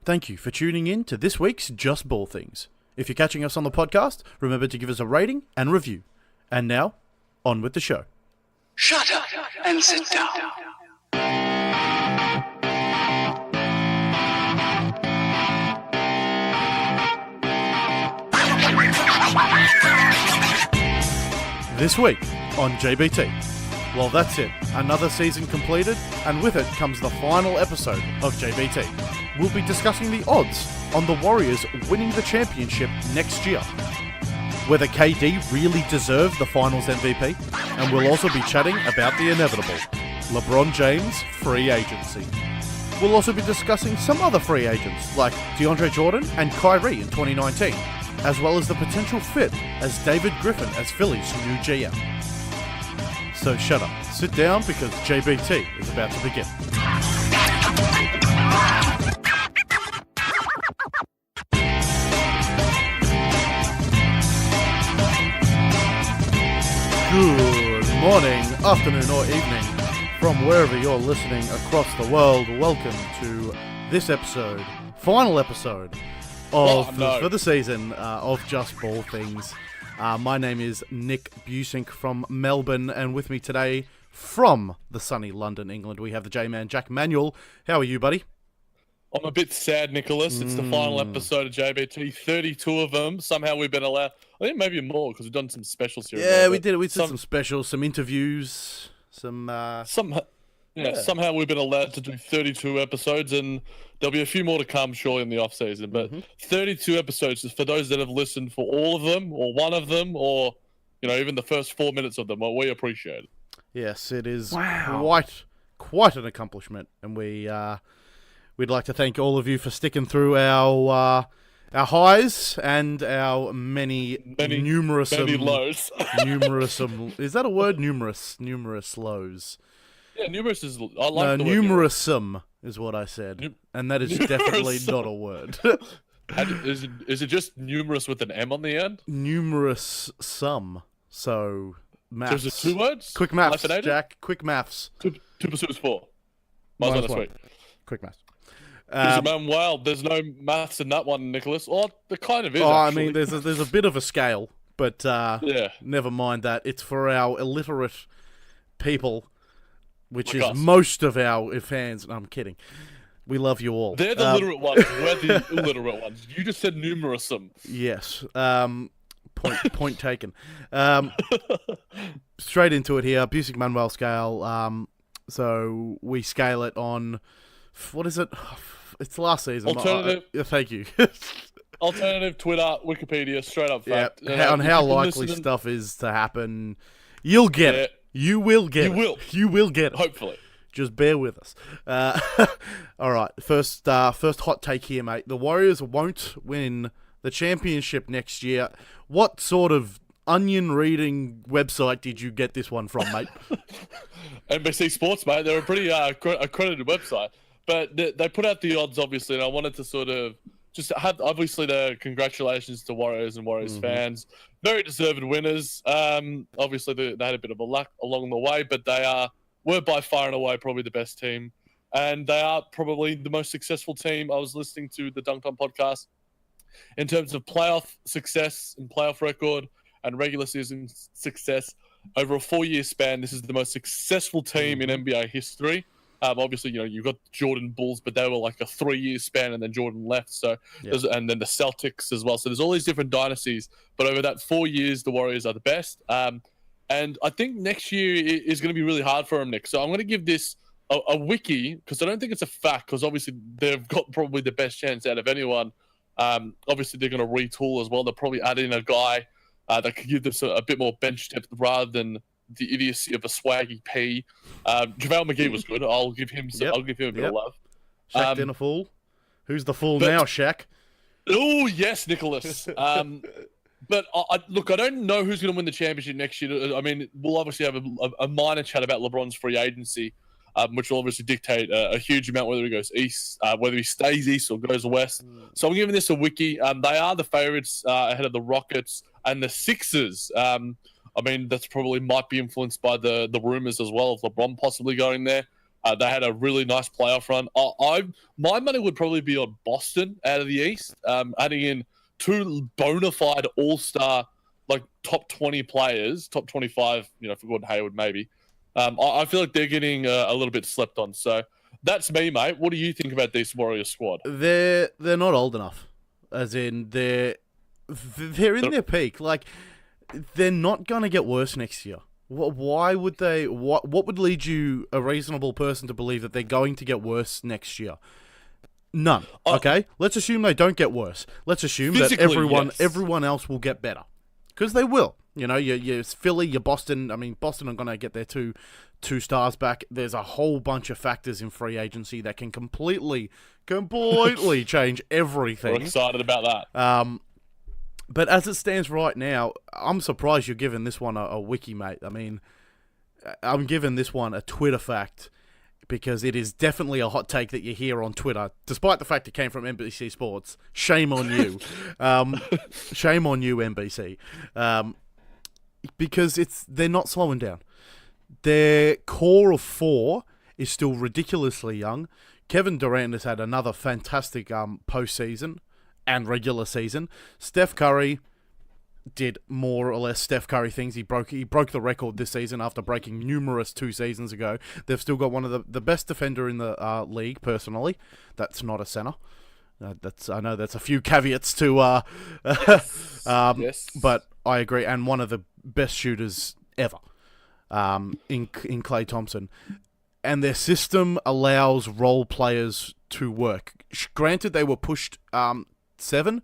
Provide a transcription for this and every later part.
Thank you for tuning in to this week's Just Ball Things. If you're catching us on the podcast, remember to give us a rating and review. And now, on with the show. Shut up and sit down. This week on JBT. Well, that's it. Another season completed, and with it comes the final episode of JBT. We'll be discussing the odds on the Warriors winning the championship next year, whether KD really deserved the Finals MVP, and we'll also be chatting about the inevitable, LeBron James free agency. We'll also be discussing some other free agents like DeAndre Jordan and Kyrie in 2019, as well as the potential fit as David Griffin as Philly's new GM. So shut up, sit down, because JBT is about to begin. Good morning, afternoon or evening from wherever you're listening across the world. Welcome to this episode, final episode for the season of Just Ball Things. My name is Nick Busink from Melbourne, and with me today from the sunny London, England, we have the J-Man, Jack Manuel. How are you, buddy? I'm a bit sad, Nicholas. It's the final episode of JBT. 32 of them. Somehow we've been allowed. I think maybe more because we've done some specials here. Yeah, we did. We did some specials, some interviews, somehow we've been allowed to do 32 episodes, and there'll be a few more to come, surely, in the off season. But 32 episodes is for those that have listened for all of them, or one of them, or even the first 4 minutes of them. Well, we appreciate it. Yes, it is quite an accomplishment, and we'd like to thank all of you for sticking through our highs and our many numerous lows. Is that a word? Numerous lows. Yeah, numerous is. I like the numerous-some is what I said, and that is definitely not a word. Is it just numerous with an M on the end? Numerous sum. So maths. So is it two words? Quick maths, Jack. Quick maths. 2 plus 4. Minus 1. Quick maths. Wow, there's no maths in that one, Nicholas. Oh, there kind of is. Actually. I mean, there's a bit of a scale, but never mind that. It's for our illiterate people, which is most of our fans. No, I'm kidding. We love you all. They're the literate ones. We're the illiterate ones. You just said numerous-some. Yes. Point taken. Straight into it here. Busik Manuel scale. So we scale it on. What is it? It's last season. Alternative. Thank you. Alternative, Twitter, Wikipedia, straight up fact. Yeah, on how likely stuff is to happen. You'll get it. You will get it. You will get it. Hopefully. Just bear with us. All right. First hot take here, mate. The Warriors won't win the championship next year. What sort of onion reading website did you get this one from, mate? NBC Sports, mate. They're a pretty accredited website. But they put out the odds, obviously, and I wanted to sort of just have, obviously, the congratulations to Warriors and Warriors fans. Very deserved winners. Obviously, they had a bit of a luck along the way, but they were by far and away probably the best team. And they are probably the most successful team. I was listening to the Dunked On podcast. In terms of playoff success and playoff record and regular season success, over a 4-year span, this is the most successful team in NBA history. Obviously, you've got Jordan Bulls, but they were like a 3-year span, and then Jordan left. So, and then the Celtics as well. So there's all these different dynasties. But over that 4 years, the Warriors are the best. And I think next year is going to be really hard for them, Nick. So I'm going to give this a wiki, because I don't think it's a fact, because obviously they've got probably the best chance out of anyone. Obviously, they're going to retool as well. They'll probably add in a guy that could give them a bit more bench depth rather than the idiocy of a Swaggy P. JaVale McGee was good. I'll give him a bit of love. Shaq then a fool. Who's the fool now, Shaq? Oh, yes, Nicholas. But I don't know who's going to win the championship next year. I mean, we'll obviously have a minor chat about LeBron's free agency, which will obviously dictate a huge amount whether he goes east, whether he stays east or goes west. So I'm giving this a wiki. They are the favorites ahead of the Rockets and the Sixers. I mean, that's probably might be influenced by the rumors as well of LeBron possibly going there. They had a really nice playoff run. My money would probably be on Boston out of the East, adding in two bona fide all-star, like top 20 players, top 25, for Gordon Hayward maybe. I feel like they're getting a little bit slept on. So that's me, mate. What do you think about this Warriors squad? They're not old enough, as in they're in their peak. Like, they're not going to get worse next year. Why would they? What would lead you, a reasonable person, to believe that they're going to get worse next year? None. Okay, let's assume they don't get worse. Let's assume that everyone else will get better, because they will. Your Philly, your Boston. I mean, Boston are going to get their two stars back. There's a whole bunch of factors in free agency that can completely change everything. We're excited about that. But as it stands right now, I'm surprised you're giving this one a wiki, mate. I mean, I'm giving this one a Twitter fact, because it is definitely a hot take that you hear on Twitter, despite the fact it came from NBC Sports. Shame on you. Shame on you, NBC. Because they're not slowing down. Their core of four is still ridiculously young. Kevin Durant has had another fantastic postseason and regular season. Steph Curry did more or less Steph Curry things. He broke the record this season after breaking numerous 2 seasons ago. They've still got one of the best defender in the league, personally. That's not a center. I know that's a few caveats to Yes. But I agree, and one of the best shooters ever in Klay Thompson. And their system allows role players to work. Granted, they were pushed 7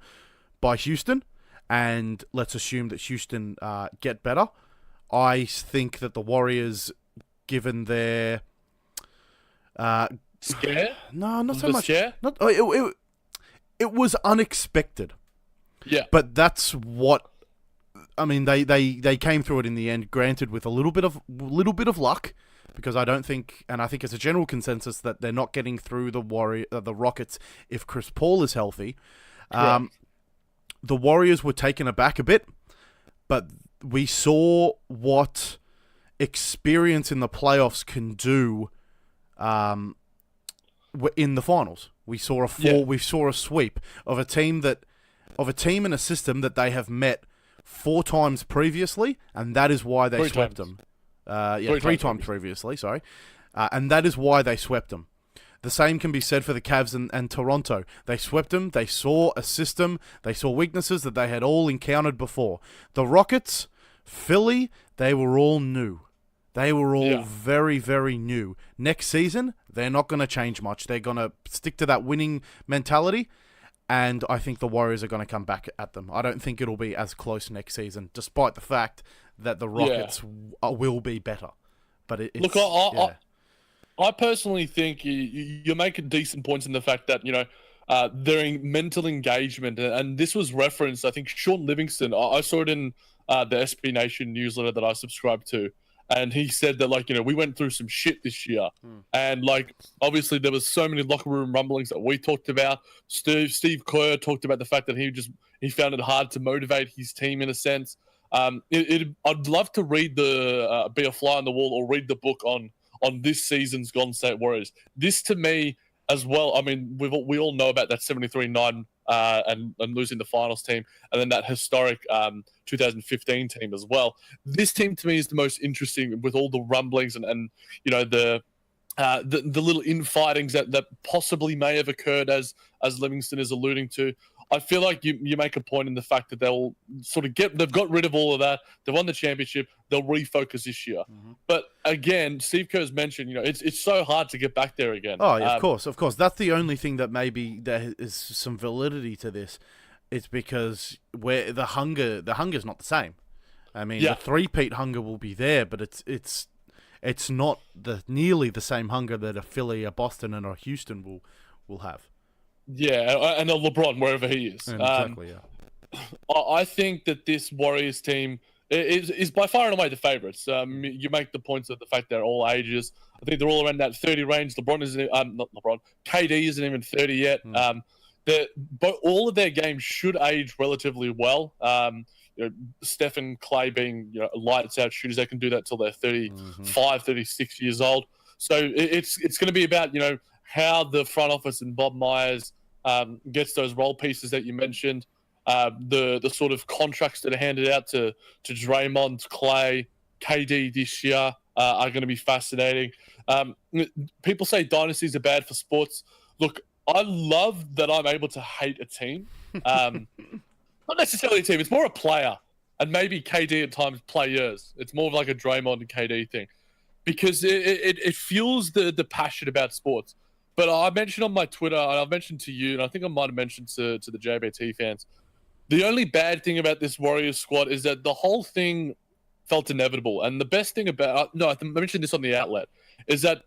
by Houston, and let's assume that Houston get better. I think that the Warriors, given their scare, no, not so much. Scare? Not it was unexpected. Yeah, but that's what I mean. They came through it in the end. Granted, with a little bit of luck. Because I think it's a general consensus that they're not getting through the Rockets if Chris Paul is healthy. The Warriors were taken aback a bit, but we saw what experience in the playoffs can do in the finals. We saw a sweep of a team and a system that they have met 4 times previously, and that is why they swept them. 3 times previously, sorry. And that is why they swept them. The same can be said for the Cavs and Toronto. They swept them. They saw a system. They saw weaknesses that they had all encountered before. The Rockets, Philly, they were all new. They were all very, very new. Next season, they're not going to change much. They're going to stick to that winning mentality. And I think the Warriors are going to come back at them. I don't think it'll be as close next season, despite the fact that the Rockets will be better. But I personally think you're making decent points in the fact that, their mental engagement, and this was referenced, I think, Sean Livingston. I saw it in the SB Nation newsletter that I subscribe to. And he said that, we went through some shit this year. And, obviously there was so many locker room rumblings that we talked about. Steve Kerr talked about the fact that he found it hard to motivate his team in a sense. I'd love to read be a fly on the wall or read the book on this season's Golden State Warriors. This, to me, as well, I mean, we all know about that 73-9 and losing the finals team, and then that historic 2015 team as well. This team, to me, is the most interesting, with all the rumblings and the little infightings that possibly may have occurred, as Livingston is alluding to. I feel like you make a point in the fact that they'll sort of they've got rid of all of that. They've won the championship. They'll refocus this year. Mm-hmm. But again, Steve Kerr's mentioned, it's so hard to get back there again. Oh, yeah, of course. That's the only thing that maybe there is some validity to this. It's because where the hunger's not the same. I mean, the three-peat hunger will be there, but it's not nearly the same hunger that a Philly, a Boston, and a Houston will have. Yeah, and a LeBron, wherever he is. Exactly, yeah. I think that this Warriors team is by far and away the favourites. You make the points of the fact they're all ages. I think they're all around that 30 range. KD isn't even 30 yet. But all of their games should age relatively well. Steph and Klay being lights out shooters, they can do that till they're 35, 36 years old. So it's going to be about, how the front office and Bob Myers gets those role pieces that you mentioned, the sort of contracts that are handed out to Draymond, Clay, KD this year are going to be fascinating. People say dynasties are bad for sports. Look, I love that I'm able to hate a team. Not necessarily a team. It's more a player, and maybe KD at times players. It's more of like a Draymond and KD thing, because it fuels the passion about sports. But I mentioned on my Twitter, and I've mentioned to you, and I think I might have mentioned to the JBT fans, the only bad thing about this Warriors squad is that the whole thing felt inevitable. And the best thing about, I mentioned this on the outlet, is that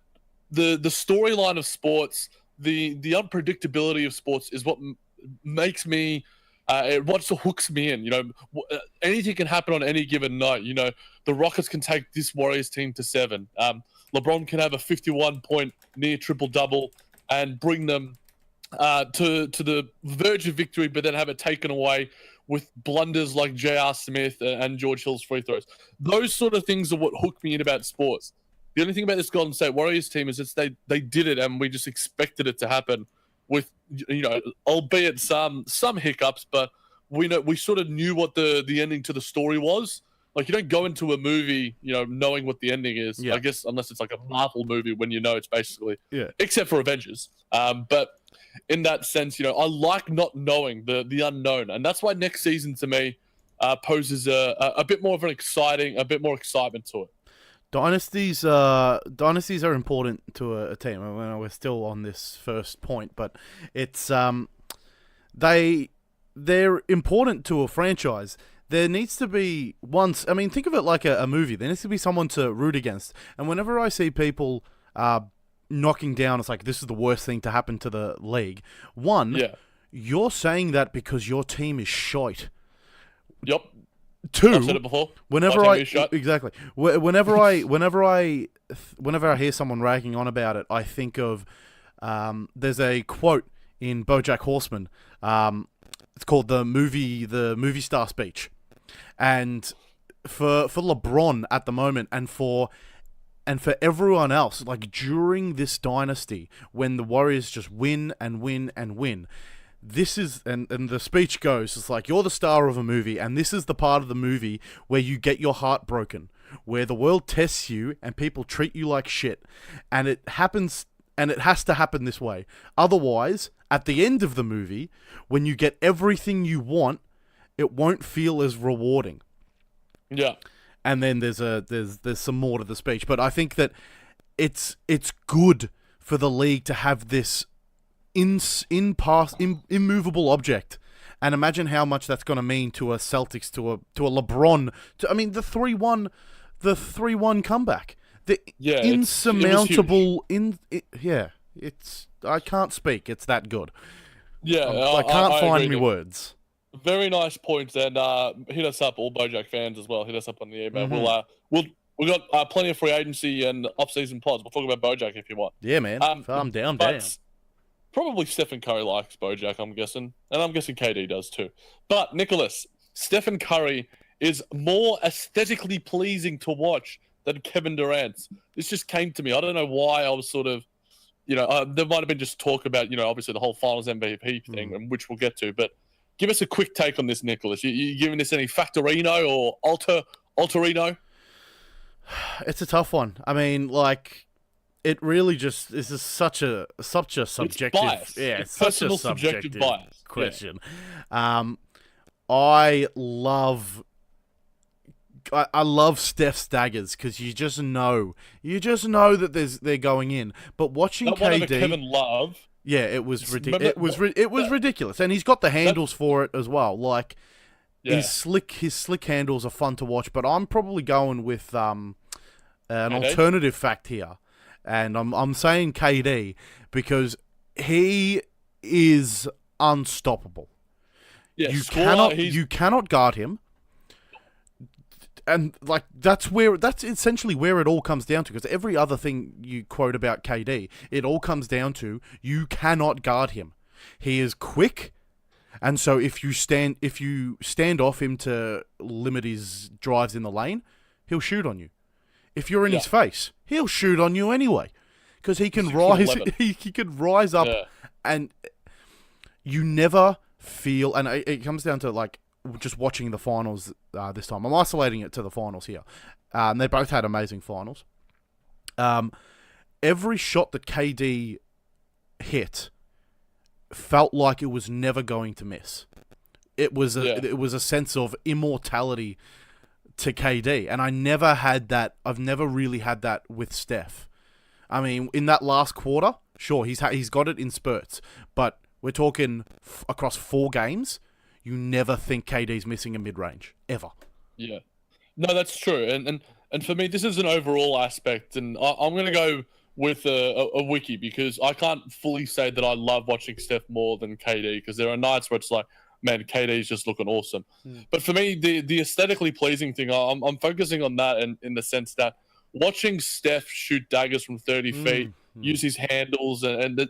the storyline of sports, the unpredictability of sports is what makes me, what hooks me in. Anything can happen on any given night. The Rockets can take this Warriors team to 7. LeBron can have a 51-point near triple-double and bring them to the verge of victory, but then have it taken away with blunders like J.R. Smith and George Hill's free throws. Those sort of things are what hook me in about sports. The only thing about this Golden State Warriors team is that they did it, and we just expected it to happen with, albeit some hiccups, but we sort of knew what the ending to the story was. Like, you don't go into a movie, knowing what the ending is. Yeah. I guess unless it's like a Marvel movie, when it's basically, except for Avengers. But in that sense, I like not knowing the unknown, and that's why next season to me poses a bit more of a bit more excitement to it. Dynasties are important to a team. I mean, we're still on this first point, but it's they're important to a franchise. There needs to be think of it like a movie. There needs to be someone to root against. And whenever I see people knocking down, it's like, this is the worst thing to happen to the league. You're saying that because your team is shite. Yep. 2, I've said it before. Whenever I hear someone ragging on about it, I think of there's a quote in BoJack Horseman. It's called the movie star speech, and for LeBron at the moment, and for everyone else, like during this dynasty when the Warriors just win and win and win. This is, and the speech goes, it's like, you're the star of a movie, and this is the part of the movie where you get your heart broken, where the world tests you and people treat you like shit, and it happens, and it has to happen this way. Otherwise, at the end of the movie, when you get everything you want, it won't feel as rewarding. Yeah. And then there's some more to the speech, but I think that it's good for the league to have this immovable object, and imagine how much that's going to mean to a Celtics, to a LeBron. The 3-1 comeback, the insurmountable. It's I can't speak. It's that good. Yeah, I can't find me words. Very nice points, and hit us up, all BoJack fans as well. Hit us up on the email. Mm-hmm. We've got plenty of free agency and off-season pods. We'll talk about BoJack if you want. Yeah, man. I'm down. Probably Stephen Curry likes BoJack, I'm guessing. And I'm guessing KD does too. But, Nicholas, Stephen Curry is more aesthetically pleasing to watch than Kevin Durant. This just came to me. I don't know why I was sort of, there might have been just talk about, obviously the whole Finals MVP thing, which we'll get to. But give us a quick take on this, Nicholas. You giving this any Factorino or Alterino? It's a tough one. I mean, it really just is such a subjective, it's such a subjective bias question. Yeah. I love Steph's daggers because you just know that they're going in. But watching KD, Kevin Love, it was ridiculous. It was ridiculous, and he's got the handles for it as well. His slick handles are fun to watch. But I'm probably going with an alternative fact here. And I'm saying KD because he is unstoppable. Yeah, you cannot guard him. And that's essentially where it all comes down to, because every other thing you quote about KD, it all comes down to you cannot guard him. He is quick, and so if you stand off him to limit his drives in the lane, he'll shoot on you. If you're in his face, he'll shoot on you anyway. because he can 6'11". he can rise up, and you never feel. And it comes down to like just watching the finals this time. I'm isolating it to the finals here. They both had amazing finals. Every shot that KD hit felt like it was never going to miss. It was a sense of immortality to KD, and I never had that. I've never really had that with Steph. I mean, in that last quarter, sure, he's got it in spurts, but we're talking across 4 games. You never think KD's missing a mid-range ever. Yeah, no, that's true, and for me, this is an overall aspect, and I'm gonna go with a wiki, because I can't fully say that I love watching Steph more than KD, because there are nights where it's like, man, KD's just looking awesome. But for me, the aesthetically pleasing thing, I'm focusing on that in the sense that watching Steph shoot daggers from 30 feet, use his handles, and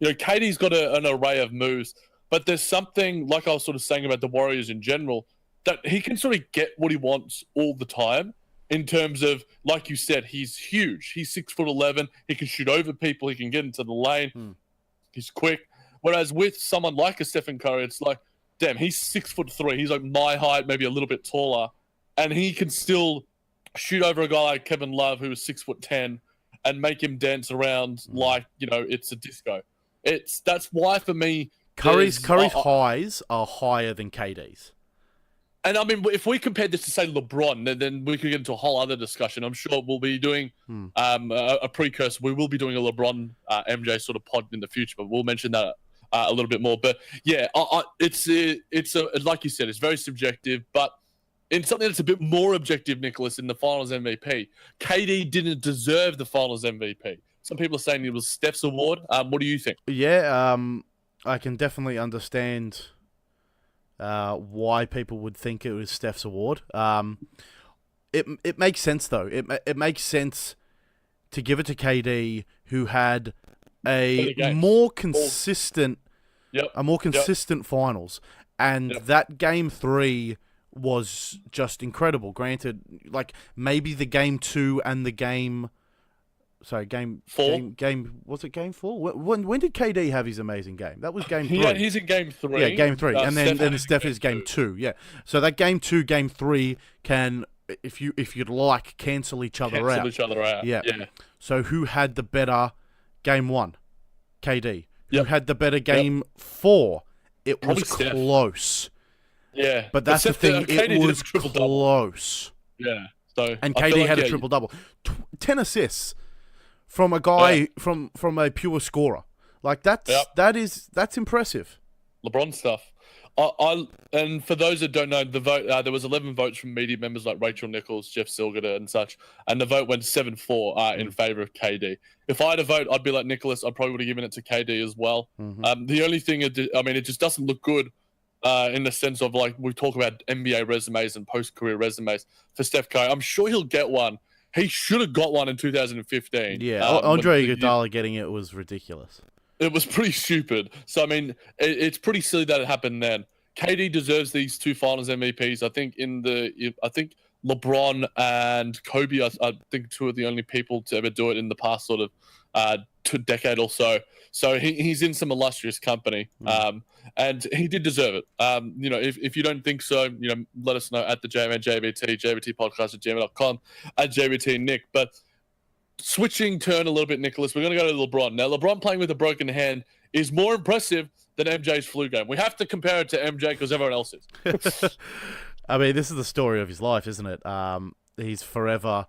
KD's got an array of moves, but there's something, like I was sort of saying about the Warriors in general, that he can sort of get what he wants all the time. In terms of, like you said, he's huge. He's 6'11". He can shoot over people. He can get into the lane. He's quick. Whereas with someone like a Stephen Curry, it's like, damn, he's 6'3". He's like my height, maybe a little bit taller, and he can still shoot over a guy like Kevin Love, who is 6'10", and make him dance around like it's a disco. That's why for me, Curry's highs are higher than KD's. And I mean, if we compared this to, say, LeBron, then we could get into a whole other discussion. I'm sure we'll be doing a precursor. We will be doing a LeBron MJ sort of pod in the future, but we'll mention that a little bit more. But yeah, it's like you said, it's very subjective. But in something that's a bit more objective, Nicholas, in the Finals MVP, KD didn't deserve the Finals MVP. Some people are saying it was Steph's award. What do you think? Yeah, I can definitely understand why people would think it was Steph's award. It makes sense though. It makes sense to give it to KD, who had a more consistent finals, and that game 3 was just incredible. Granted, like maybe the game 2 and the game. Sorry, game 4. Was it game 4? When did KD have his amazing game? That was game 3. Yeah, he's in game 3. Yeah, game 3, and then Steph is game 2. Yeah, so that game 2, game 3 can, if you'd like, cancel each other out. Yeah. So who had the better game 1? KD. Who had the better game 4? It Probably was Steph. Close. Yeah, but that's the thing. It was close. Yeah. So and KD had a triple double, 10 assists. From a guy from a pure scorer, like that's impressive. LeBron stuff. And for those that don't know, the vote there was 11 votes from media members like Rachel Nichols, Jeff Silgerter, and such, and the vote went 7-4 in favor of KD. If I had a vote, I'd be like Nicholas. I probably would have given it to KD as well. The only thing, it just doesn't look good in the sense of, like, we talk about NBA resumes and post-career resumes for Steph Curry. I'm sure he'll get one. He should have got one in 2015. Yeah, Andre Iguodala getting it was ridiculous. It was pretty stupid. So, I mean, it's pretty silly that it happened then. KD deserves these 2 Finals MVPs. I think LeBron and Kobe, I think 2 are the only people to ever do it in the past sort of decade or so. So he's in some illustrious company, and he did deserve it. If you don't think so, let us know at the JBT, jbtpodcast@gmail.com, at JBT Nick. But switching turn a little bit, Nicholas, we're going to go to LeBron. Now, LeBron playing with a broken hand is more impressive than MJ's flu game. We have to compare it to MJ because everyone else is. I mean, this is the story of his life, isn't it? He's forever...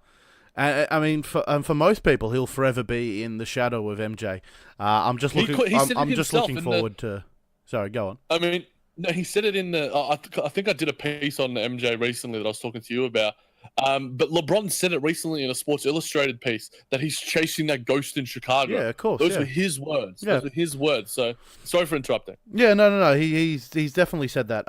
I mean, for most people, he'll forever be in the shadow of MJ. I'm just looking forward to. Sorry, go on. I mean, no, he said it in the. I think I did a piece on MJ recently that I was talking to you about. But LeBron said it recently in a Sports Illustrated piece that he's chasing that ghost in Chicago. Yeah, of course. Those were his words. Yeah. Those were his words. So sorry for interrupting. Yeah, no. He's definitely said that.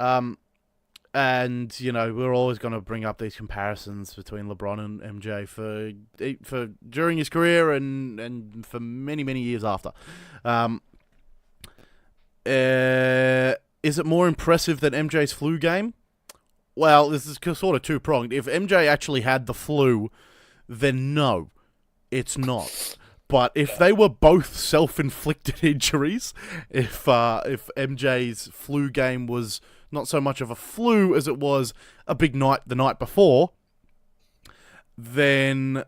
And we're always going to bring up these comparisons between LeBron and MJ for during his career and for many years after. Is it more impressive than MJ's flu game? Well, this is sort of two-pronged. If MJ actually had the flu, then no, it's not. But if they were both self-inflicted injuries, if MJ's flu game was not so much of a flu as it was a big night the night before, then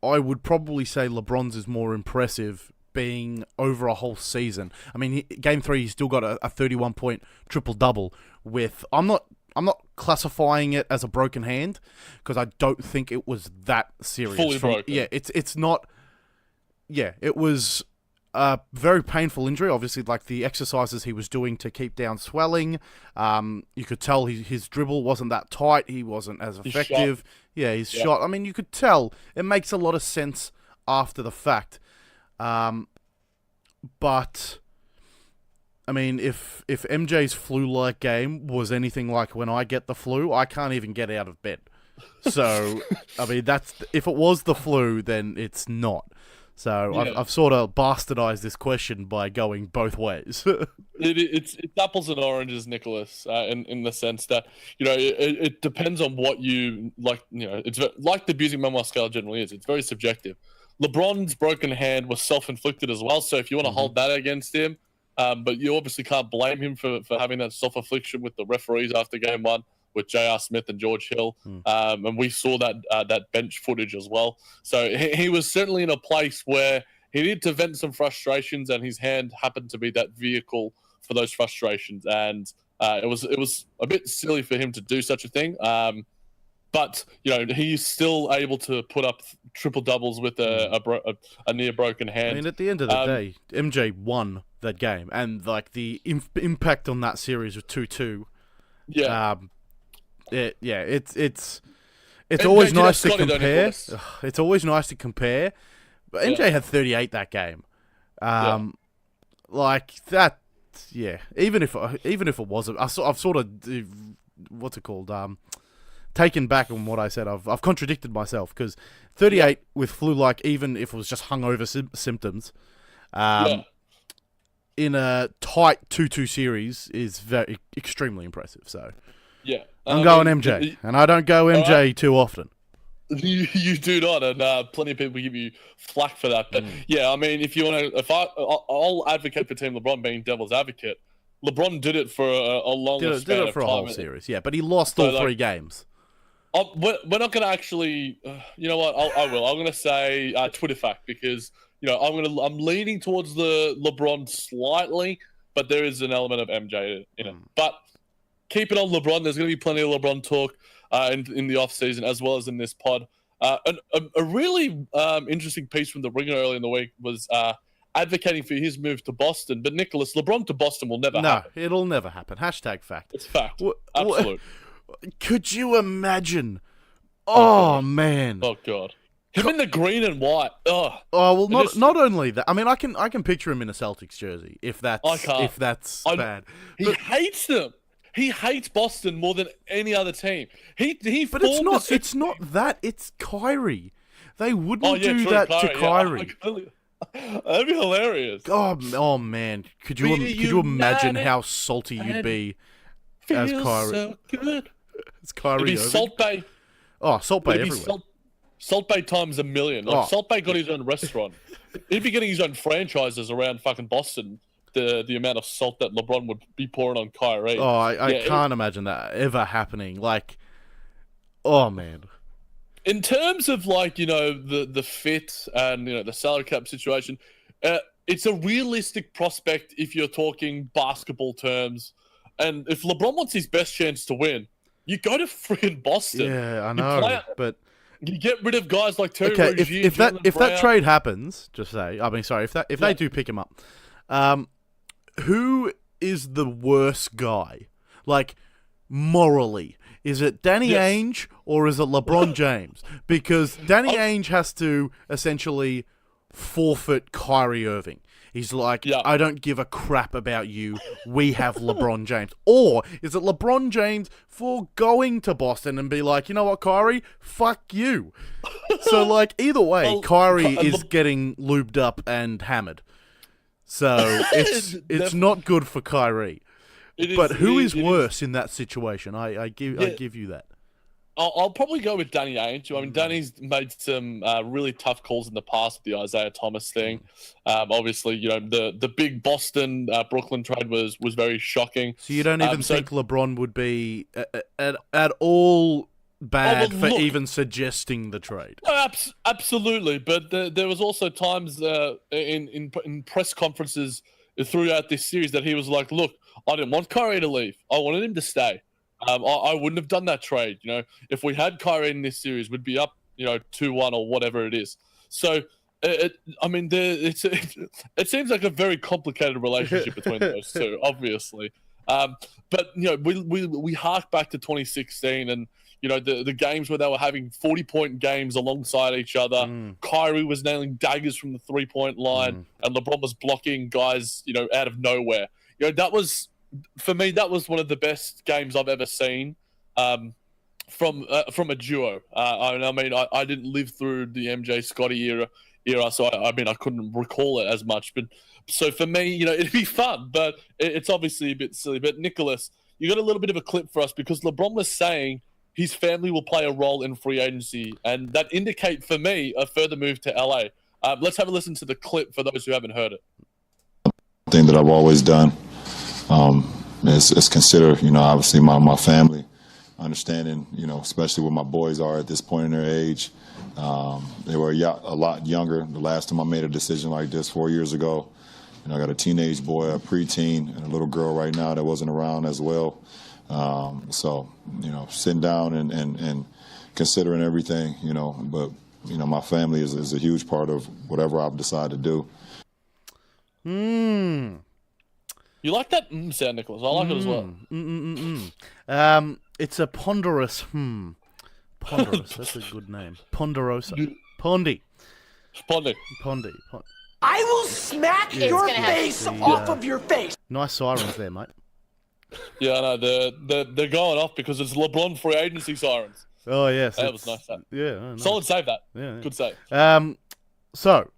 I would probably say LeBron's is more impressive being over a whole season. I mean, Game 3, he's still got a 31-point triple-double with... I'm not classifying it as a broken hand because I don't think it was that serious. Fully broken. Yeah, it's not... Yeah, it was a very painful injury. Obviously, like the exercises he was doing to keep down swelling, you could tell his dribble wasn't that tight. He wasn't as effective. His shot. I mean, you could tell. It makes a lot of sense after the fact. But I mean, if MJ's flu-like game was anything like when I get the flu, I can't even get out of bed. So, I mean, if it was the flu, then it's not. So I've sort of bastardized this question by going both ways. It's apples and oranges, Nicholas, in the sense that, it depends on what you like. It's like the abusing memoir scale generally is. It's very subjective. LeBron's broken hand was self-inflicted as well. So if you want to hold that against him, but you obviously can't blame him for having that self-affliction with the referees after game 1. With J.R. Smith and George Hill. And we saw that bench footage as well. So he was certainly in a place where he needed to vent some frustrations, and his hand happened to be that vehicle for those frustrations. And it was a bit silly for him to do such a thing. But, he's still able to put up triple doubles with a near broken hand. I mean, at the end of the day, MJ won that game. And, like, the impact on that series of 2-2. Yeah. It's always nice to compare. It's always nice to compare. But MJ had 38 that game. Like that. Yeah. Even if it wasn't, I've sort of what's it called? Taken back on what I said. I've contradicted myself because 38 with flu-like, even if it was just hungover symptoms, in a tight 2-2 series is extremely impressive. So. Yeah. I'm going MJ, and I don't go MJ too often. You do not, and plenty of people give you flack for that. But yeah, I mean, if you want to, I'll advocate for Team LeBron being devil's advocate. LeBron did it for a long span of time. Did it for a whole series, yeah, but he lost all 3 games. We're not going to actually, you know what? I will. I'm going to say Twitter fact because I'm leaning towards the LeBron slightly, but there is an element of MJ in it. But keep it on LeBron. There's going to be plenty of LeBron talk in the off-season as well as in this pod. A really interesting piece from The Ringer early in the week was advocating for his move to Boston. But, Nicholas, LeBron to Boston will never happen. No, it'll never happen. Hashtag fact. It's fact. Absolute. Could you imagine? Oh, man. Oh, God. Him in the green and white. Oh, well, not only that. I mean, I can picture him in a Celtics jersey if that's bad. He hates them. He hates Boston more than any other team. But it's not that. It's Kyrie. They wouldn't do that to Kyrie. That'd be hilarious. Oh man, could you imagine how salty you'd be as Kyrie? So good. It's Kyrie. It'd be Salt Bay. Oh, Salt Bay everywhere. Salt Bay times a million. Salt Bay got his own restaurant. He'd be getting his own franchises around fucking Boston. The amount of salt that LeBron would be pouring on Kyrie. Oh, I can't imagine that ever happening. Like, oh man. In terms of the fit and the salary cap situation, it's a realistic prospect if you're talking basketball terms. And if LeBron wants his best chance to win, you go to freaking Boston. Yeah, I know, but you get rid of guys like Terry Rozier, if that trade happens, just say. I mean, sorry, if they do pick him up. Who is the worst guy? Like, morally. Is it Danny Ainge or is it LeBron James? Because Danny Ainge has to essentially forfeit Kyrie Irving. He's like, I don't give a crap about you. We have LeBron James. Or is it LeBron James for going to Boston and be like, you know what, Kyrie? Fuck you. So, like, either way, Kyrie is getting lubed up and hammered. So it's not good for Kyrie. But who is worse in that situation? I give you that. I'll probably go with Danny Ainge. I mean, Danny's made some really tough calls in the past with the Isaiah Thomas thing. Obviously, the big Boston Brooklyn trade was very shocking. So you don't even think LeBron would be at all bad for even suggesting the trade? Absolutely, but there was also times in press conferences throughout this series that he was like, "Look, I didn't want Kyrie to leave. I wanted him to stay. I wouldn't have done that trade. If we had Kyrie in this series, we'd be up, 2-1 or whatever it is." So, it seems like a very complicated relationship between those two, obviously. But we hark back to 2016 and the games where they were having 40-point games alongside each other. Kyrie was nailing daggers from the 3-point line, and LeBron was blocking guys, out of nowhere. That was. For me, that was one of the best games I've ever seen from a duo. I didn't live through the MJ Scotty era, so I couldn't recall it as much. But so for me, it'd be fun, but it's obviously a bit silly. But Nicholas, you got a little bit of a clip for us because LeBron was saying his family will play a role in free agency, and that indicate for me a further move to LA. Let's have a listen to the clip for those who haven't heard it. Thing that I've always done. Is consider, obviously my family, understanding, especially where my boys are at this point in their age. They were a lot younger. The last time I made a decision like this 4 years ago, I got a teenage boy, a preteen, and a little girl right now that wasn't around as well. So, sitting down and considering everything, but, my family is a huge part of whatever I've decided to do. You like that sound, Nicholas? I like it as well. It's a ponderous Ponderous. That's a good name. Ponderosa. Pondy. I will smack your face off of your face. Nice sirens there, mate. Yeah, no, they're going off because it's LeBron free agency sirens. Oh, yes. That was nice. That. Yeah. Nice. Solid save that. Yeah. Good save. So,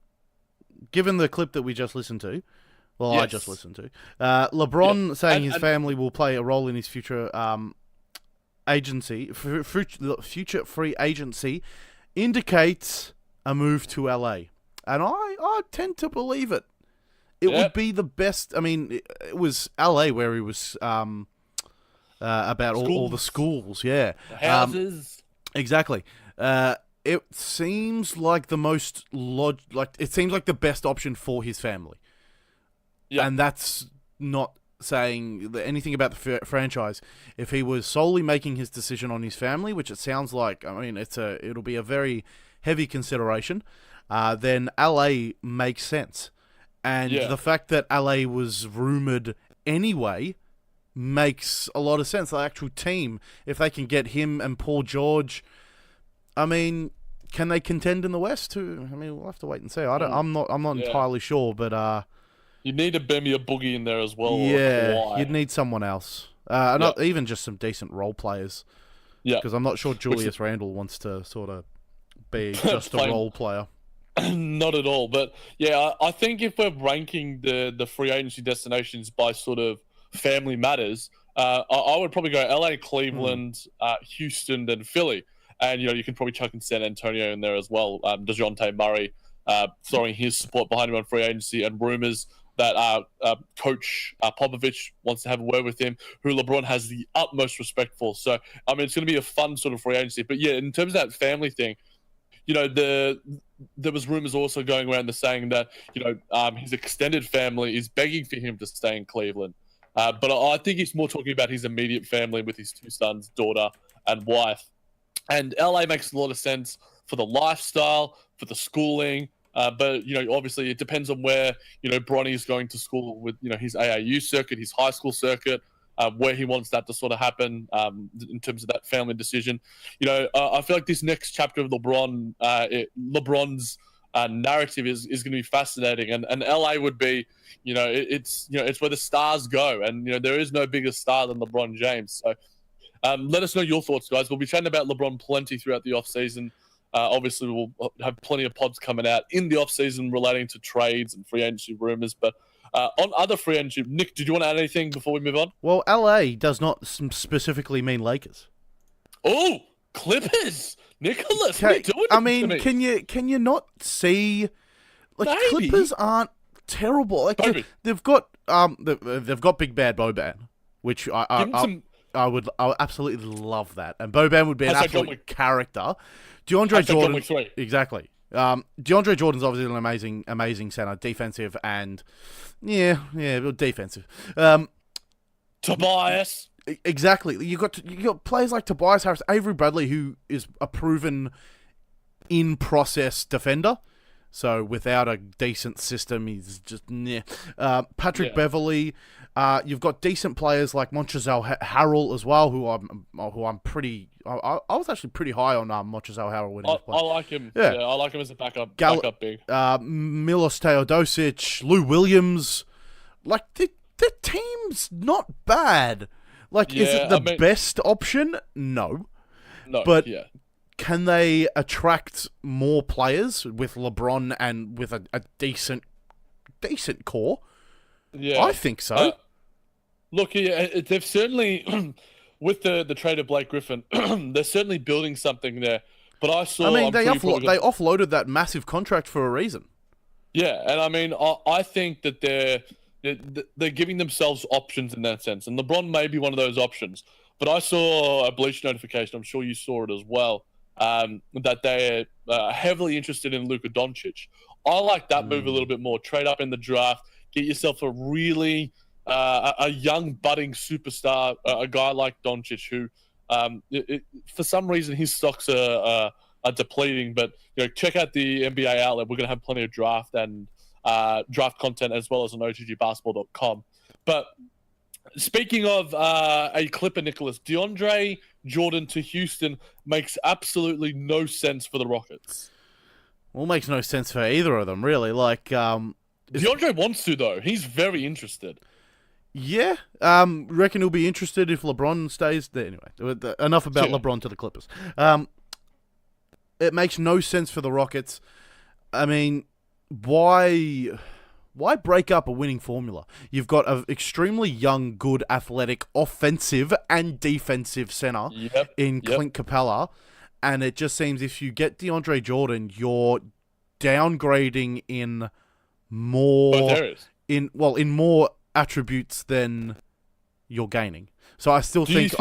given the clip that we just listened to, well, yes. I just listened to, LeBron saying his family will play a role in his future future free agency indicates a move to LA. And I tend to believe it. It would be the best. I mean, it was LA where he was about all the schools, yeah. The houses. Exactly. It seems like the most it seems like the best option for his family. Yeah. And that's not saying anything about the franchise. If he was solely making his decision on his family, which it sounds like, I mean, it'll be a very heavy consideration, then LA makes sense. And the fact that LA was rumored anyway makes a lot of sense. The actual team, if they can get him and Paul George, I mean, can they contend in the West too? I mean, we'll have to wait and see. I'm not entirely sure, but you need a Bemi Boogie in there as well. Yeah, you'd need someone else. Not even just some decent role players. Yeah, because I'm not sure Julius Randle wants to sort of be just a role player. Not at all. But yeah, I think if we're ranking the free agency destinations by sort of family matters, I would probably go LA, Cleveland, Houston, then Philly. And, you can probably chuck in San Antonio in there as well. DeJounte Murray throwing his support behind him on free agency, and rumors that Coach Popovich wants to have a word with him, who LeBron has the utmost respect for. So, I mean, it's going to be a fun sort of free agency. But, yeah, in terms of that family thing, there was rumors also going around saying that, his extended family is begging for him to stay in Cleveland. But I think he's more talking about his immediate family with his 2 sons, daughter, and wife. And LA makes a lot of sense for the lifestyle, for the schooling. But, obviously it depends on where, Bronny is going to school with, his AAU circuit, his high school circuit, where he wants that to sort of happen in terms of that family decision. I feel like this next chapter of LeBron's narrative is going to be fascinating. And LA would be, it's where the stars go. And, there is no bigger star than LeBron James. So let us know your thoughts, guys. We'll be chatting about LeBron plenty throughout the offseason. Obviously, we'll have plenty of pods coming out in the offseason relating to trades and free agency rumors. But on other free agency, Nick, did you want to add anything before we move on? Well, LA does not specifically mean Lakers. Oh, Clippers, Nicholas, what are you doing? I mean, to me? can you not see? Like, Maybe. Clippers aren't terrible. Like Maybe. they've got Big Bad Boban, which I would absolutely love that, and Boban would be an absolute character. DeAndre Jordan, exactly. DeAndre Jordan's obviously an amazing center, defensive and defensive. Tobias. Exactly. You got players like Tobias Harris, Avery Bradley, who is a proven in-process defender. So without a decent system, he's just Patrick Beverley. You've got decent players like Montrezl Harrell as well, who I'm pretty. I was actually pretty high on Montrezl Harrell when he was playing. I like him. Yeah, I like him as a backup big. Milos Teodosic, Lou Williams. Like the team's not bad. Like, is it the best option? No. But can they attract more players with LeBron and with a decent core? Yeah, I think so. Look, they've certainly, with the trade of Blake Griffin, they're certainly building something there. But they offloaded that massive contract for a reason. Yeah, and I mean, I think that they're giving themselves options in that sense, and LeBron may be one of those options. But I saw a Bleach notification. I'm sure you saw it as well. That they're heavily interested in Luka Doncic. I like that move a little bit more. Trade up in the draft, get yourself a really a young budding superstar, a guy like Doncic, who for some reason his stocks are depleting. But check out the NBA outlet. We're going to have plenty of draft and draft content as well as on OTGBasketball.com. But speaking of a Clipper, Nicholas, DeAndre Jordan to Houston makes absolutely no sense for the Rockets. Well, makes no sense for either of them, really. Like, DeAndre wants to, though. He's very interested. Yeah. Reckon he'll be interested if LeBron stays there. Anyway, enough about LeBron to the Clippers. It makes no sense for the Rockets. I mean, why break up a winning formula? You've got an extremely young, good, athletic, offensive and defensive center in Clint Capella, and it just seems if you get DeAndre Jordan, you're downgrading in more more attributes than you're gaining. So I still think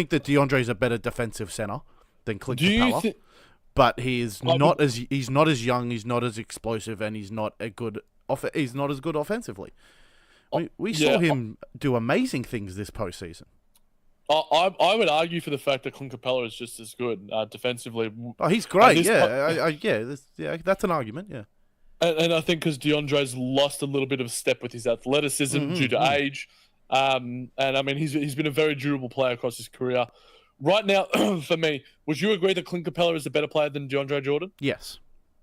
that DeAndre is a better defensive center than Clint Capella. But he's not as young, he's not as explosive, and he's not as good offensively. We saw him do amazing things this postseason. I would argue for the fact that Clint Capella is just as good defensively. Oh, he's great. That's an argument. Yeah, and I think because DeAndre's lost a little bit of step with his athleticism due to age, and I mean he's been a very durable player across his career. Right now, for me, would you agree that Clint Capella is a better player than DeAndre Jordan? Yes.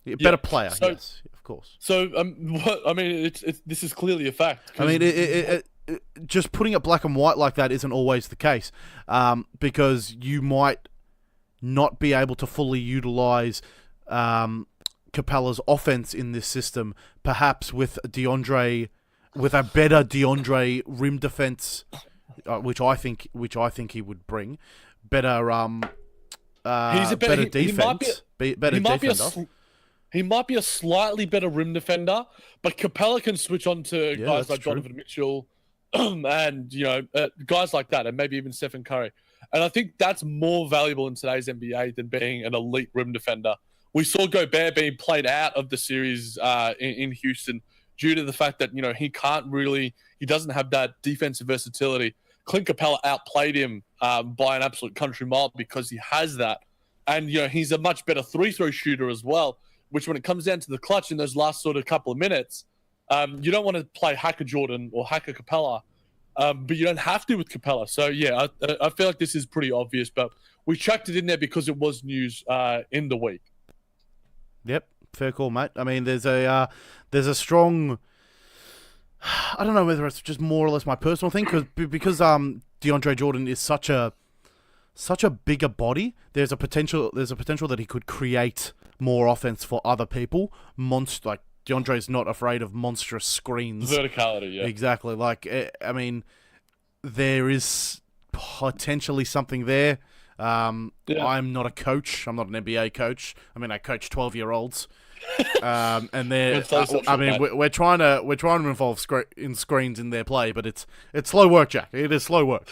Better player, yes, of course. So, this is clearly a fact. I mean, just putting it black and white like that isn't always the case, because you might not be able to fully utilize Capella's offense in this system, perhaps with a better DeAndre rim defense, which I think he would bring. Better defense. Better defender. He might be a slightly better rim defender, but Capella can switch on to guys like Donovan Mitchell and guys like that, and maybe even Steph Curry. And I think that's more valuable in today's NBA than being an elite rim defender. We saw Gobert being played out of the series in Houston due to the fact that he doesn't have that defensive versatility. Clint Capella outplayed him by an absolute country mile because he has that. And, he's a much better three-throw shooter as well, which when it comes down to the clutch in those last sort of couple of minutes, you don't want to play Hacker Jordan or Hacker Capella, but you don't have to with Capella. So, yeah, I feel like this is pretty obvious, but we chucked it in there because it was news in the week. Yep, fair call, mate. I mean, there's a strong... I don't know whether it's just more or less my personal thing, because DeAndre Jordan is such a bigger body. There's a potential that he could create more offense for other people. Like DeAndre's not afraid of monstrous screens. Verticality, yeah. Exactly. Like, I mean, there is potentially something there. I'm not a coach. I'm not an NBA coach. I mean, I coach 12-year-olds. And they're, we're trying to involve screens in their play, but it's slow work, Jack. It is slow work.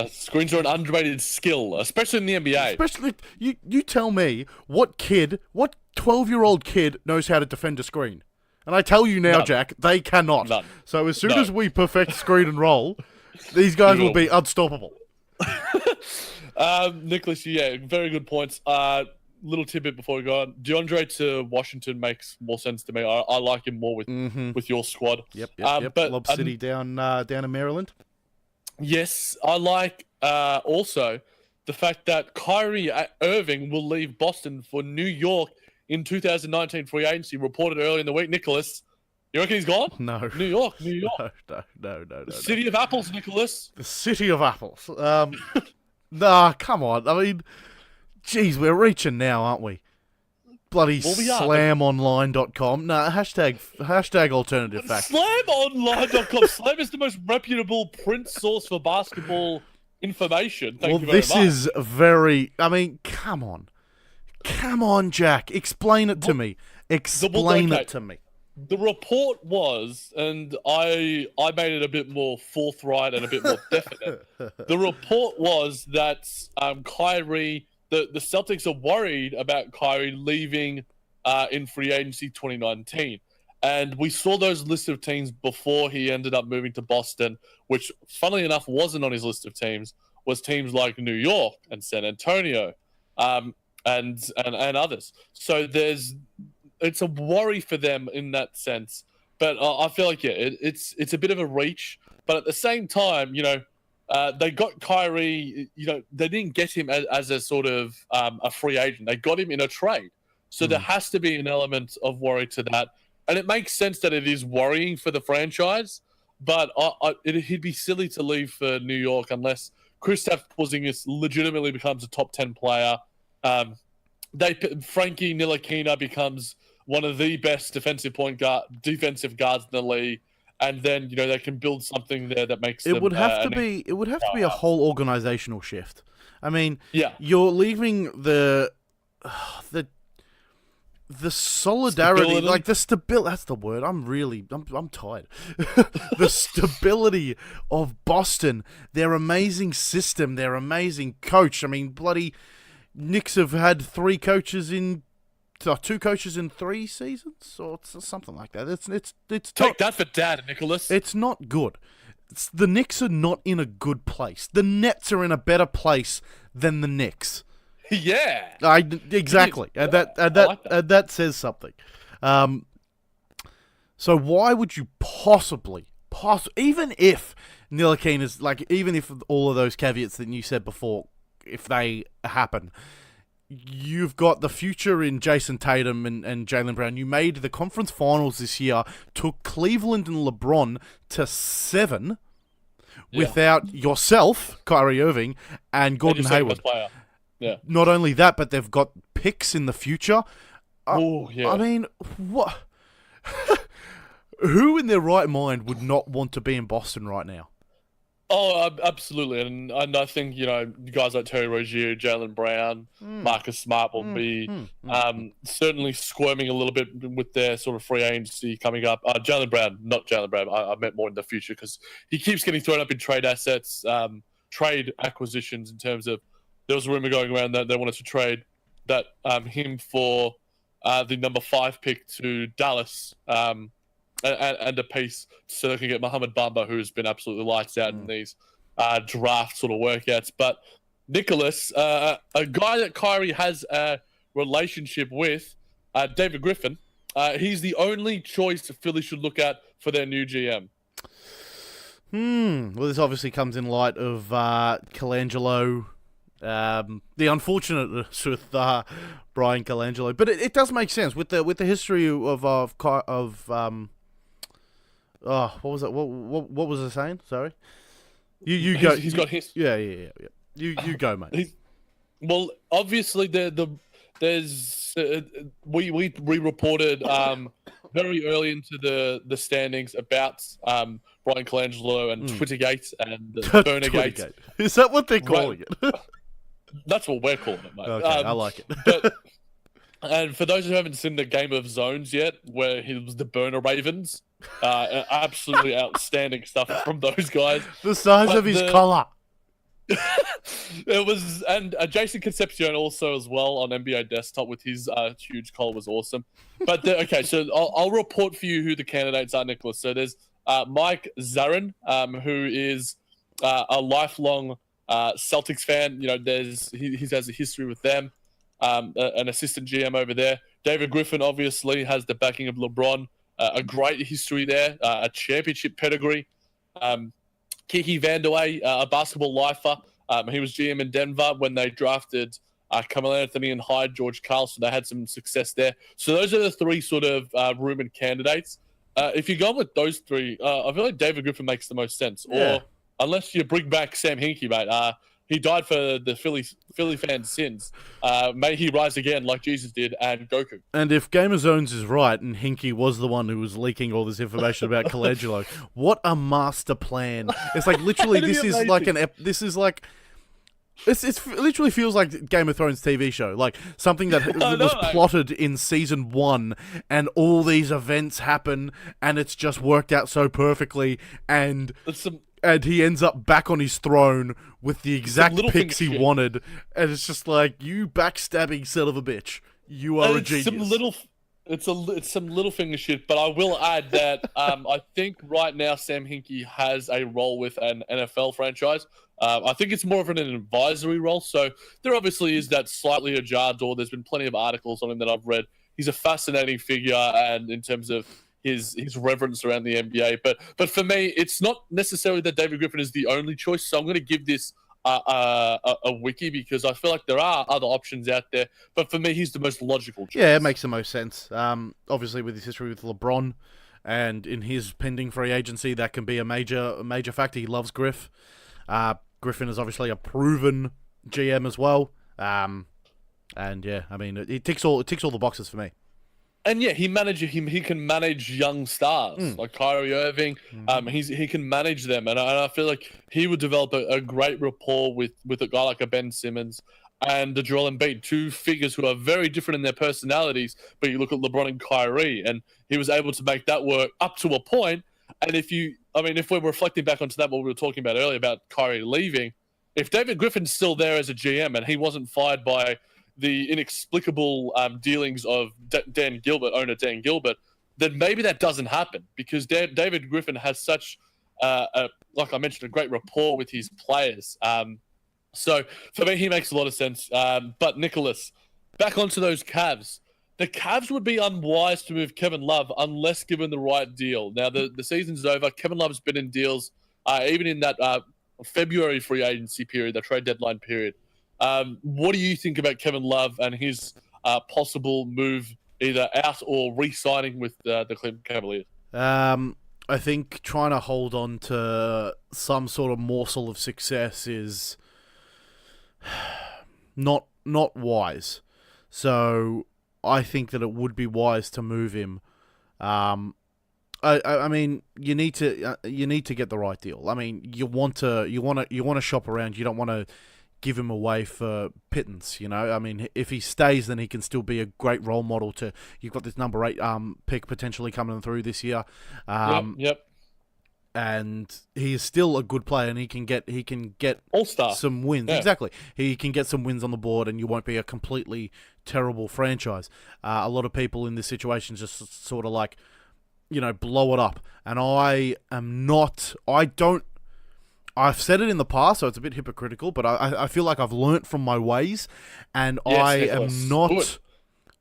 Screens are an underrated skill, especially in the NBA. Especially, you tell me what 12-year-old kid knows how to defend a screen? And I tell you now, None. Jack, they cannot. None. So as soon as we perfect screen and roll, these guys will be unstoppable. Nicholas, very good points. Little tidbit before we go on. DeAndre to Washington makes more sense to me. I like him more with your squad. Yep. But Lob City down in Maryland. Yes, I like also the fact that Kyrie Irving will leave Boston for New York in 2019 free agency. Reported early in the week. Nicholas, you reckon he's gone? No. New York. No. The city of apples, Nicholas. The city of apples. Nah, come on. I mean, geez, we're reaching now, aren't we? Bloody slamonline.com. Nah, hashtag alternative fact. Slamonline.com. Slam is the most reputable print source for basketball information. Thank you very much. This is very... I mean, come on. Come on, Jack. Explain it to me. Explain it to me. The report was, and I made it a bit more forthright and a bit more definite. The report was that Kyrie... The Celtics are worried about Kyrie leaving in free agency 2019. And we saw those lists of teams before he ended up moving to Boston, which, funnily enough, wasn't on his list of teams, was teams like New York and San Antonio and others. So it's a worry for them in that sense. But I feel like, it's a bit of a reach. But at the same time, they got Kyrie, they didn't get him as a sort of a free agent. They got him in a trade. So there has to be an element of worry to that. And it makes sense that it is worrying for the franchise, but he'd be silly to leave for New York unless Kristaps Porzingis legitimately becomes a top 10 player. Frankie Ntilikina becomes one of the best defensive guards in the league. And then they can build something there that makes it would have to be a whole organizational shift. I mean, you're leaving the solidarity, stability? like the stability. That's the word. I'm tired. The stability of Boston, their amazing system, their amazing coach. I mean, bloody Knicks have had two coaches in 3 seasons or something like that. It's take that for dad, Nicholas. It's not good. The Knicks are not in a good place. The Nets are in a better place than the Knicks. Yeah, exactly, and that says something. So why would you possibly, even if Ntilikina is even if all of those caveats that you said before, if they happen. You've got the future in Jason Tatum and Jaylen Brown. You made the conference finals this year, took Cleveland and LeBron to 7 without yourself, Kyrie Irving, and Gordon Hayward. Yeah. Not only that, but they've got picks in the future. I mean, what? Who in their right mind would not want to be in Boston right now? Oh, absolutely, and I think guys like Terry Rozier, Jaylen Brown, Marcus Smart will be certainly squirming a little bit with their sort of free agency coming up. Jaylen Brown, not Jaylen Brown. I meant more in the future because he keeps getting thrown up in trade assets, trade acquisitions. In terms of there was a rumor going around that they wanted to trade him for the number 5 pick to Dallas. And a piece so they can get Mohamed Bamba, who's been absolutely lights out in these draft sort of workouts. But Nicholas, a guy that Kyrie has a relationship with, David Griffin, he's the only choice Philly should look at for their new GM. Well, this obviously comes in light of Colangelo, the unfortunateness with Brian Colangelo, but it does make sense with the history of what was it? What was I saying? Sorry. You go. He's got his. Yeah. You go, mate. Well, obviously there's we reported very early into the standings about Brian Colangelo and Twittergate and Burnergate. Is that what they're calling it? That's what we're calling it, mate. Okay, I like it. And for those who haven't seen the Game of Zones yet, where he was the Burner Ravens, absolutely outstanding stuff from those guys. The size of his collar. It was, and Jason Concepcion also as well on NBA Desktop with his huge collar was awesome. But okay, so I'll report for you who the candidates are, Nicholas. So there's Mike Zarin, who is a lifelong Celtics fan. You know, he has a history with them. An assistant GM over there. David Griffin obviously has the backing of LeBron. A great history there. A championship pedigree. Kiki Vandeweghe, a basketball lifer. He was GM in Denver when they drafted Carmelo Anthony and Hyde, George Karl, so they had some success there. So those are the three sort of rumored candidates. If you go with those three, I feel like David Griffin makes the most sense. Yeah. Or unless you bring back Sam Hinkie, mate. He died for the Philly fans' sins. May he rise again like Jesus did and Goku. And if Game of Zones is right and Hinkie was the one who was leaking all this information about Colangelo, what a master plan. It's like literally this is like it literally feels like Game of Thrones TV show, like something that was plotted in season 1, and all these events happen, and it's just worked out so perfectly, and he ends up back on his throne with the exact picks he wanted, and it's just like, you backstabbing son of a bitch, you are a genius. It's some little finger shit, but I will add that I think right now Sam Hinkie has a role with an NFL franchise. I think it's more of an advisory role, so there obviously is that slightly ajar door. There's been plenty of articles on him that I've read. He's a fascinating figure, and in terms of his reverence around the NBA. But for me, it's not necessarily that David Griffin is the only choice, so I'm going to give this a wiki because I feel like there are other options out there. But for me, he's the most logical choice. Yeah, it makes the most sense. Obviously, with his history with LeBron and in his pending free agency, that can be a major factor. He loves Griff. Griffin is obviously a proven GM as well. And yeah, I mean, it ticks all the boxes for me. And yeah, he can manage young stars like Kyrie Irving. He can manage them, and I feel like he would develop a great rapport with a guy like a Ben Simmons and the Joel Embiid, two figures who are very different in their personalities. But you look at LeBron and Kyrie, and he was able to make that work up to a point. And if we're reflecting back onto that, what we were talking about earlier about Kyrie leaving, if David Griffin's still there as a GM and he wasn't fired by the inexplicable dealings of owner Dan Gilbert, then maybe that doesn't happen because David Griffin has such, like I mentioned, a great rapport with his players. So for me, he makes a lot of sense. But Nicholas, back onto those Cavs. The Cavs would be unwise to move Kevin Love unless given the right deal. Now, the season's over. Kevin Love's been in deals, even in that February free agency period, the trade deadline period. What do you think about Kevin Love and his possible move either out or re-signing with the Cleveland Cavaliers? I think trying to hold on to some sort of morsel of success is not wise. So I think that it would be wise to move him. I mean, you need to get the right deal. I mean, you want to shop around. You don't want to give him away for pittance, you know. I mean, if he stays, then he can still be a great role model to. You've got this number 8 pick potentially coming through this year. Yep. And he is still a good player, and he can get All-star some wins. Yeah. Exactly, he can get some wins on the board, and you won't be a completely terrible franchise. A lot of people in this situation just sort of like, you know, blow it up, and I am not. I've said it in the past, so it's a bit hypocritical, but I feel like I've learnt from my ways, and I am not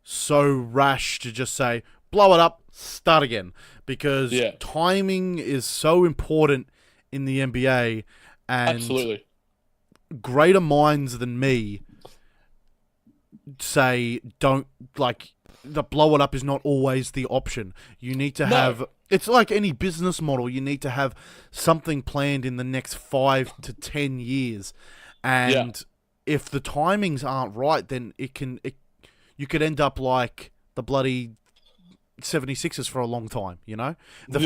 so rash to just say, blow it up, start again, because timing is so important in the NBA, and absolutely greater minds than me say don't, like, the blow it up is not always the option. You need to have... It's like any business model. You need to have something planned in the next 5 to 10 years. And if the timings aren't right, then you could end up like the bloody 76ers for a long time, you know? The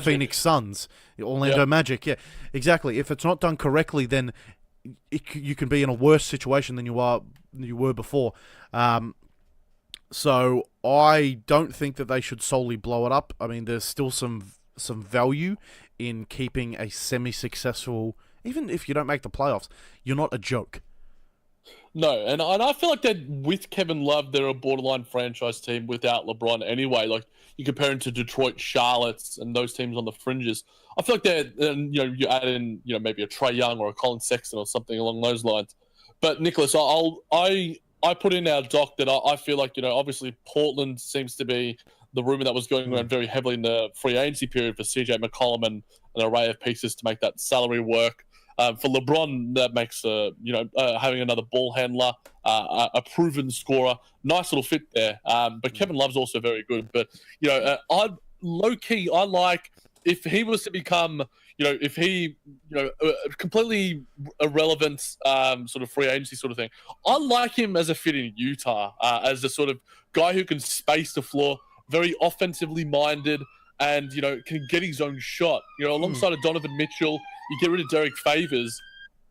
Phoenix Suns. The Orlando Magic, yeah. Exactly. If it's not done correctly, then you can be in a worse situation than you were before. So I don't think that they should solely blow it up. I mean, there's still some value in keeping a semi-successful, even if you don't make the playoffs, you're not a joke. No, and I feel like that with Kevin Love, they're a borderline franchise team without LeBron anyway. Like, you compare him to Detroit, Charlotte, and those teams on the fringes. I feel like you add in, maybe a Trae Young or a Colin Sexton or something along those lines. But Nicholas, I put in our doc that I feel like, obviously Portland seems to be the rumor that was going around very heavily in the free agency period for CJ McCollum and an array of pieces to make that salary work. For LeBron, that makes having another ball handler, a proven scorer, nice little fit there. But Kevin Love's also very good. But I like if he was to become, completely irrelevant sort of free agency sort of thing. I like him as a fit in Utah, as a sort of guy who can space the floor, very offensively minded, and can get his own shot. Alongside of Donovan Mitchell, you get rid of Derek Favors.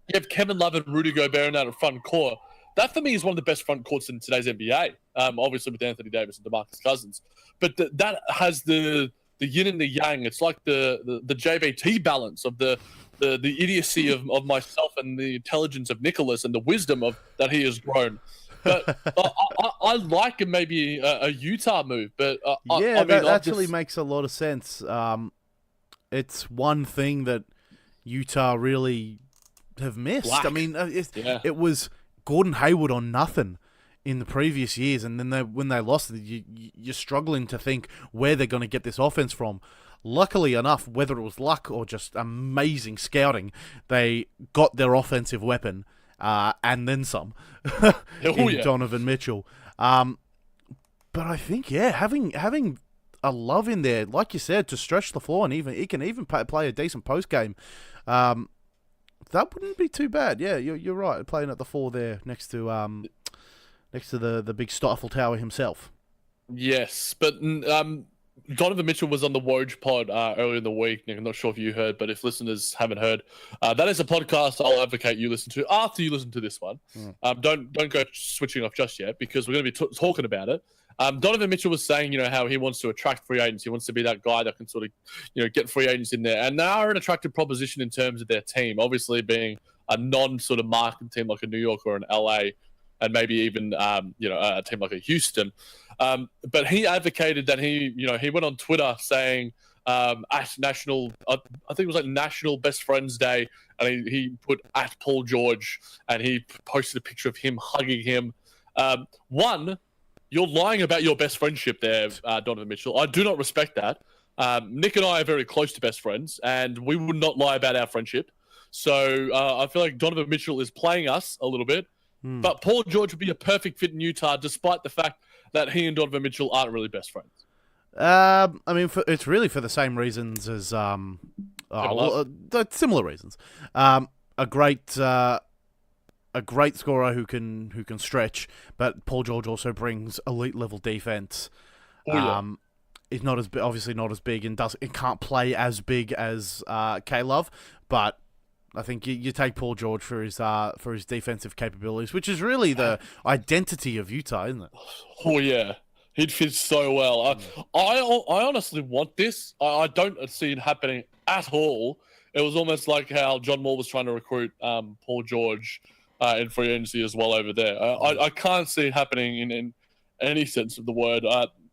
You have Kevin Love and Rudy Gobert in that front court. That for me is one of the best front courts in today's NBA. Obviously with Anthony Davis and DeMarcus Cousins, but that has the yin and the yang. It's like the JBT balance of the idiocy of myself and the intelligence of Nicholas and the wisdom of that he has grown. But I like maybe a Utah move. But that actually makes a lot of sense. It's one thing that Utah really have missed. I mean, it was Gordon Hayward on nothing in the previous years, and then when they lost, you're struggling to think where they're going to get this offense from. Luckily enough, whether it was luck or just amazing scouting, they got their offensive weapon and then some in Donovan Mitchell. But I think having a Love in there, like you said, to stretch the floor, and he can even play a decent post game. That wouldn't be too bad. Yeah, you're right. Playing at the 4 there next to the big Eiffel Tower himself. Yes, but Donovan Mitchell was on the Woj pod earlier in the week. Nick, I'm not sure if you heard, but if listeners haven't heard, that is a podcast I'll advocate you listen to after you listen to this one. Don't go switching off just yet, because we're going to be talking about it. Donovan Mitchell was saying, how he wants to attract free agents. He wants to be that guy that can sort of, get free agents in there. And they are an attractive proposition in terms of their team, obviously being a non-sort of market team like a New York or an LA, and maybe even, a team like a Houston. But he advocated that he went on Twitter saying at National, I think it was like National Best Friends Day, and he put at Paul George, and he posted a picture of him hugging him. One, you're lying about your best friendship there, Donovan Mitchell. I do not respect that. Nick and I are very close to best friends, and we would not lie about our friendship. So I feel like Donovan Mitchell is playing us a little bit. But Paul George would be a perfect fit in Utah, despite the fact that he and Donovan Mitchell aren't really best friends. I mean, it's really for the same reasons as similar reasons. A great scorer who can stretch, but Paul George also brings elite level defense. He's not as obviously not as big and can't play as big as K-Love, but I think you take Paul George for his defensive capabilities, which is really the identity of Utah, isn't it? Oh yeah, he'd fit so well. I honestly want this. I don't see it happening at all. It was almost like how John Wall was trying to recruit Paul George in free agency as well over there. I can't see it happening in any sense of the word.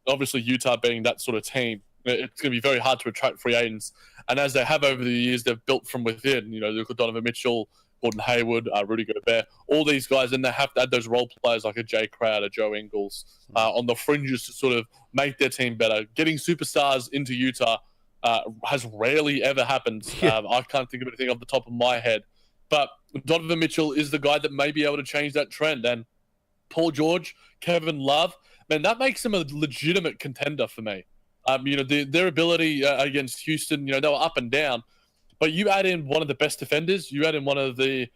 Obviously, Utah being that sort of team, it's going to be very hard to attract free agents. And as they have over the years, they've built from within. Look at Donovan Mitchell, Gordon Hayward, Rudy Gobert, all these guys. And they have to add those role players like a Jay Crowder, Joe Ingles on the fringes to sort of make their team better. Getting superstars into Utah has rarely ever happened. I can't think of anything off the top of my head. But Donovan Mitchell is the guy that may be able to change that trend. And Paul George, Kevin Love, man, that makes them a legitimate contender for me. Their ability against Houston, they were up and down. But you add in one of the best defenders, you add in one of the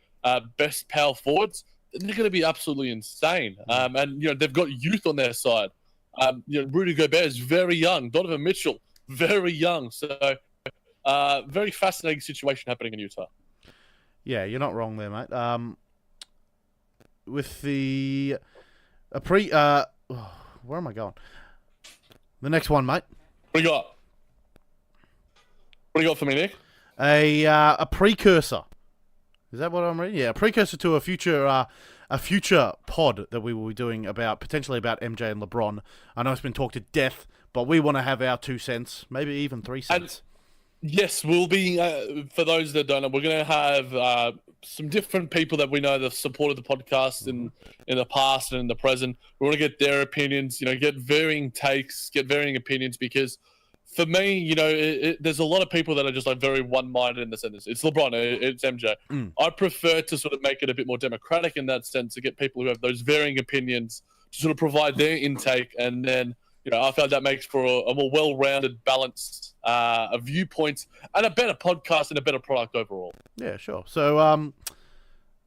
best power forwards, they're going to be absolutely insane. And they've got youth on their side. Rudy Gobert is very young. Donovan Mitchell, very young. So very fascinating situation happening in Utah. Yeah, you're not wrong there, mate. With the where am I going? The next one, mate. What do you got? What do you got for me, Nick? A precursor. Is that what I'm reading? Yeah, a precursor to a future pod that we will be doing potentially about MJ and LeBron. I know it's been talked to death, but we want to have our 2 cents, maybe even 3 cents. Yes, we'll be, for those that don't know, we're going to have some different people that we know that have supported the podcast in the past and in the present. We want to get their opinions, get varying takes, get varying opinions, because for me, there's a lot of people that are just like very one-minded in the sense. It's LeBron, it's MJ. I prefer to sort of make it a bit more democratic in that sense, to get people who have those varying opinions to sort of provide their intake, and then I feel that makes for a more well-rounded, balanced viewpoints and a better podcast and a better product overall. Yeah, sure. So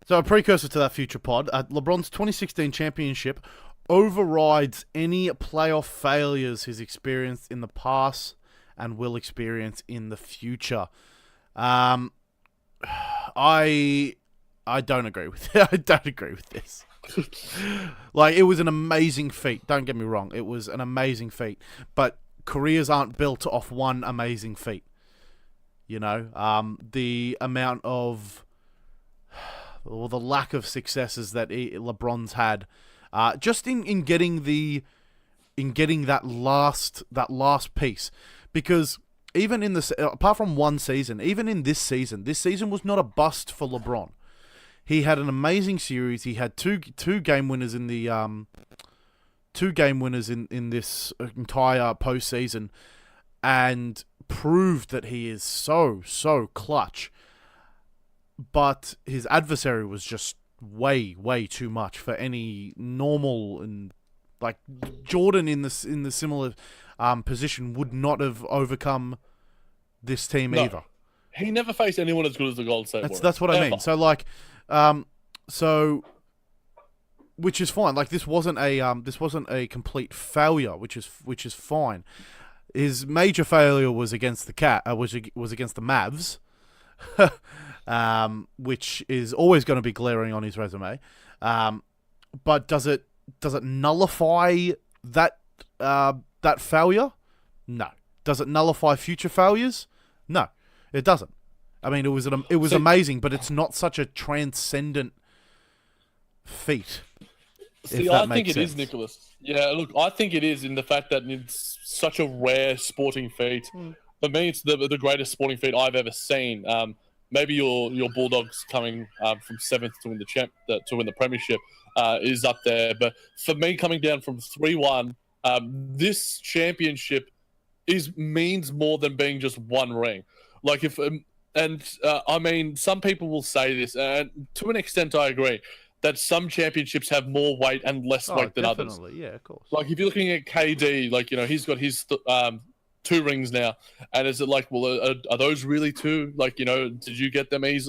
a precursor to that future pod, LeBron's 2016 championship overrides any playoff failures he's experienced in the past and will experience in the future. I don't agree with it. I don't agree with this. Like, it was an amazing feat. Don't get me wrong. It was an amazing feat. But careers aren't built off one amazing feat. The amount of, or the lack of successes that LeBron's had, just in getting that last piece, because even in this, apart from one season, even in this season was not a bust for LeBron. He had an amazing series. He had two game winners in the in this entire postseason, and proved that he is so clutch. But his adversary was just way too much for any normal, and like Jordan in the similar position would not have overcome this team either. He never faced anyone as good as the Golden State Warriors. That's what I mean. So like, which is fine. Like, this wasn't a complete failure, which is fine. His major failure was against the was against the Mavs, which is always going to be glaring on his resume. But does it nullify that failure? No. Does it nullify future failures? No, it doesn't. I mean, it was amazing, but it's not such a transcendent feat. See, I think it is, Nicholas. Yeah, look, I think it is, in the fact that it's such a rare sporting feat. For me, it's the greatest sporting feat I've ever seen. Maybe your Bulldogs coming from 7th to win the premiership is up there, but for me, coming down from 3-1, this championship means more than being just one ring. Like, I mean, some people will say this, and to an extent, I agree, that some championships have more weight and less weight than others. Yeah, of course. Like, if you're looking at KD, like, he's got his 2 rings now, and is it like, well, are those really 2? Like, did you get them a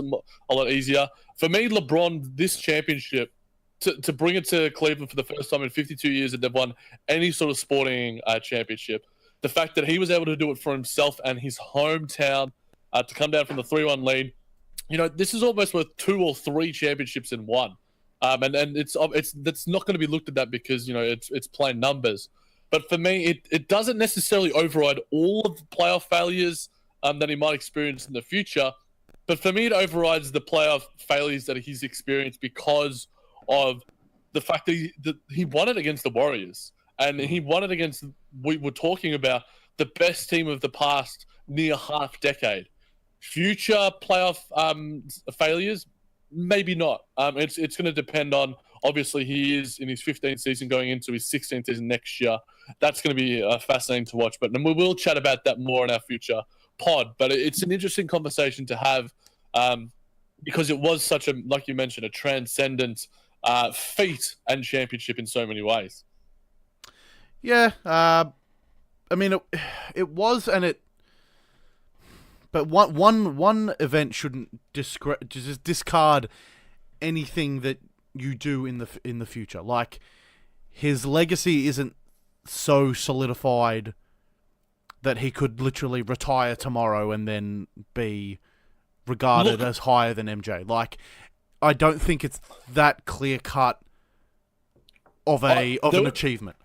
lot easier? For me, LeBron, this championship, to bring it to Cleveland for the first time in 52 years that they've won any sort of sporting championship, the fact that he was able to do it for himself and his hometown, to come down from the 3-1 lead, this is almost worth 2 or 3 championships in one. And that's not going to be looked at that because, it's plain numbers. But for me, it doesn't necessarily override all of the playoff failures that he might experience in the future. But for me, it overrides the playoff failures that he's experienced because of the fact that he won it against the Warriors. And he won it against, we were talking about, the best team of the past near half decade. Future playoff failures, maybe not. It's going to depend on, obviously, he is in his 15th season going into his 16th season next year. That's going to be fascinating to watch. But we will chat about that more in our future pod. But it's an interesting conversation to have because it was such a, like you mentioned, a transcendent feat and championship in so many ways. Yeah. I mean, it was, and it... But one event shouldn't just discard anything that you do in the future. Like, his legacy isn't so solidified that he could literally retire tomorrow and then be regarded as higher than MJ. Like, I don't think it's that clear cut of an achievement.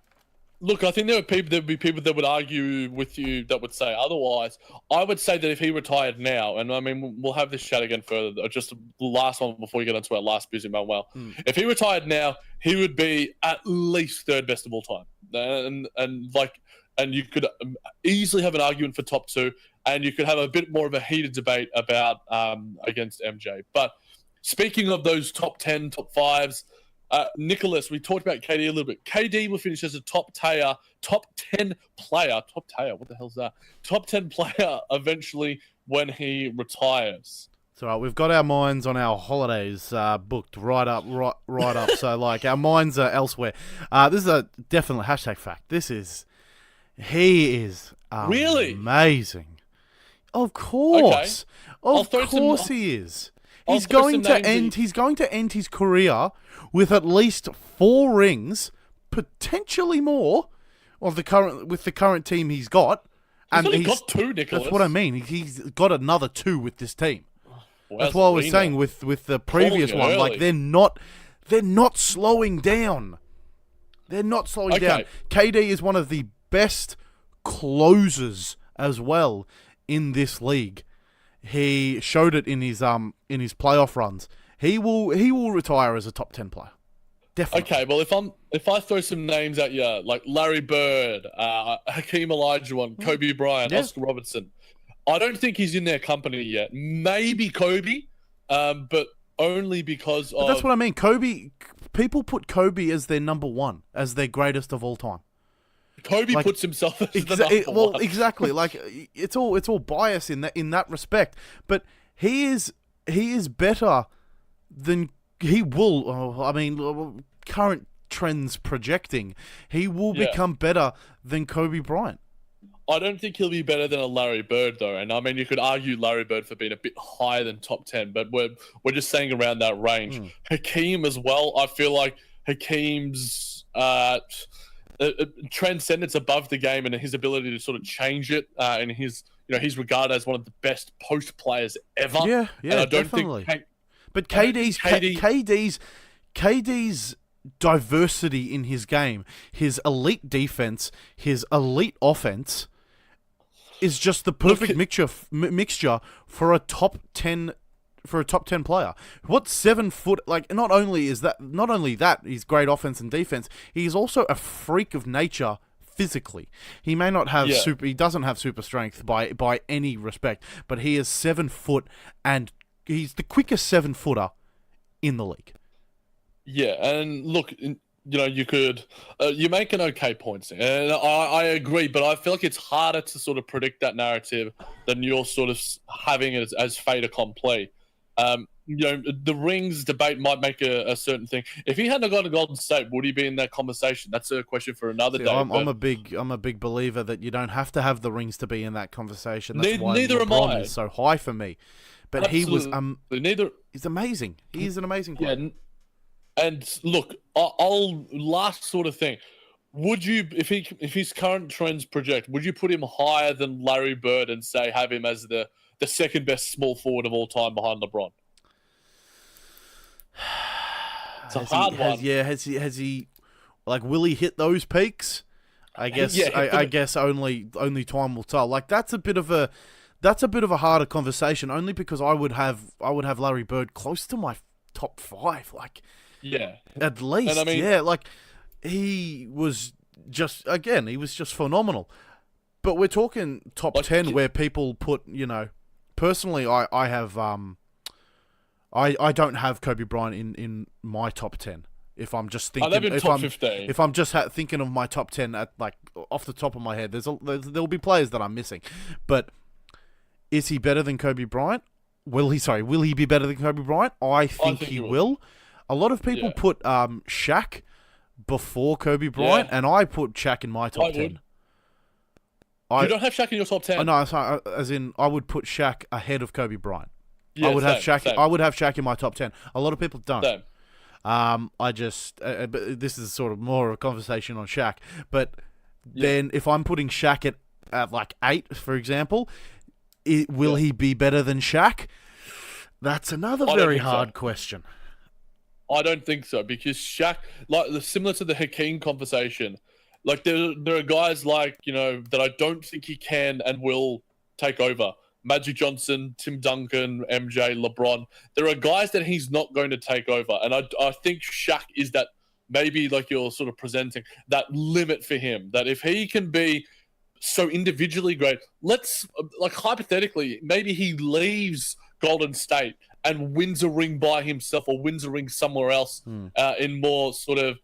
Look, I think there would be people that would argue with you that would say otherwise. I would say that if he retired now, and I mean, we'll have this chat again further, just the last one before we get into our last busy man. Well, if he retired now, he would be at least third best of all time. And you could easily have an argument for top 2, and you could have a bit more of a heated debate about against MJ. But speaking of those top 10, top 5s, Nicholas, we talked about KD a little bit. KD will finish as a top 10 player. Top tier, what the hell's that? Top 10 player eventually when he retires. It's all right. We've got our minds on our holidays booked right up. So, like, our minds are elsewhere. This is a definite hashtag fact. He is really amazing. Of course. Okay. Of course he is. He's going to end his career with at least 4 rings, potentially more, with the current team he's got. He's only got 2, Nicholas. That's what I mean. He's got another 2 with this team. Well, that's what I was saying with the previous one. Early. Like, they're not slowing down. They're not slowing down. KD is one of the best closers as well in this league. He showed it in his playoff runs. He will retire as a top 10 player. Definitely. Okay, well, if I throw some names at you, like Larry Bird, Hakeem Olajuwon, Kobe Bryant, Oscar Robertson, I don't think he's in their company yet. Maybe Kobe, but only because of... That's what I mean. Kobe, people put Kobe as their number 1, as their greatest of all time. Kobe puts himself as the number 1. Well, exactly. Like, it's all bias in that respect. But he is better than he will. I mean, current trends projecting, he will become better than Kobe Bryant. I don't think he'll be better than a Larry Bird, though. And I mean, you could argue Larry Bird for being a bit higher than top 10, but we're just saying around that range. Hakeem as well. I feel like Hakeem's transcendence above the game and his ability to sort of change it, and he's regarded as one of the best post players ever. Yeah, and I don't definitely. But KD's diversity in his game, his elite defense, his elite offense, is just the perfect mixture for a top 10 player. What 7 foot, like, not only that he's great offense and defense, he's also a freak of nature physically. He may not have he doesn't have super strength by any respect, but he is 7 foot and he's the quickest 7-footer in the league. Yeah, and look, you could you make an okay point, and I agree, but I feel like it's harder to sort of predict that narrative than you're sort of having it as fait accompli. The rings debate might make a certain thing. If he hadn't got a Golden State, would he be in that conversation? That's a question for another day. I'm a big believer that you don't have to have the rings to be in that conversation. That's why neither LeBron am I. Is so high for me. But Absolutely. he's amazing. He's an amazing player. Yeah, and look, I'll last sort of thing. Would you, if his current trends project, would you put him higher than Larry Bird and say have him as the second best small forward of all time behind LeBron? It's a hard one. Has he? Like, will he hit those peaks? I guess. I guess only time will tell. Like, that's a bit of a harder conversation. Only because I would have Larry Bird close to my top 5. Like, at least. And I mean, like, he was just phenomenal. But we're talking top 10 where people put, personally, I have I don't have Kobe Bryant in my top 10. If I'm just thinking, top 15. If I'm just thinking of my top 10 at, like, off the top of my head, there'll be players that I'm missing. But is he better than Kobe Bryant? Will he be better than Kobe Bryant? I think he will. A lot of people put Shaq before Kobe Bryant, and I put Shaq in my top 10. You don't have Shaq in your top 10? No, sorry, as in I would put Shaq ahead of Kobe Bryant. Yeah, I would have Shaq. Same. I would have Shaq in my top 10. A lot of people don't. Same. I just but this is sort of more of a conversation on Shaq. But then if I'm putting Shaq at like 8, for example, will he be better than Shaq? That's another I don't very think so. hard question. I don't think so, because Shaq, like similar to the Hakeem conversation, like there are guys like, you know, that I don't think he can and will take over. Magic Johnson, Tim Duncan, MJ, LeBron. There are guys that he's not going to take over, and I think Shaq is that, maybe like you're sort of presenting, that limit for him. That if he can be so individually great, let's, like, hypothetically, maybe he leaves Golden State and wins a ring by himself or wins a ring somewhere else in more sort of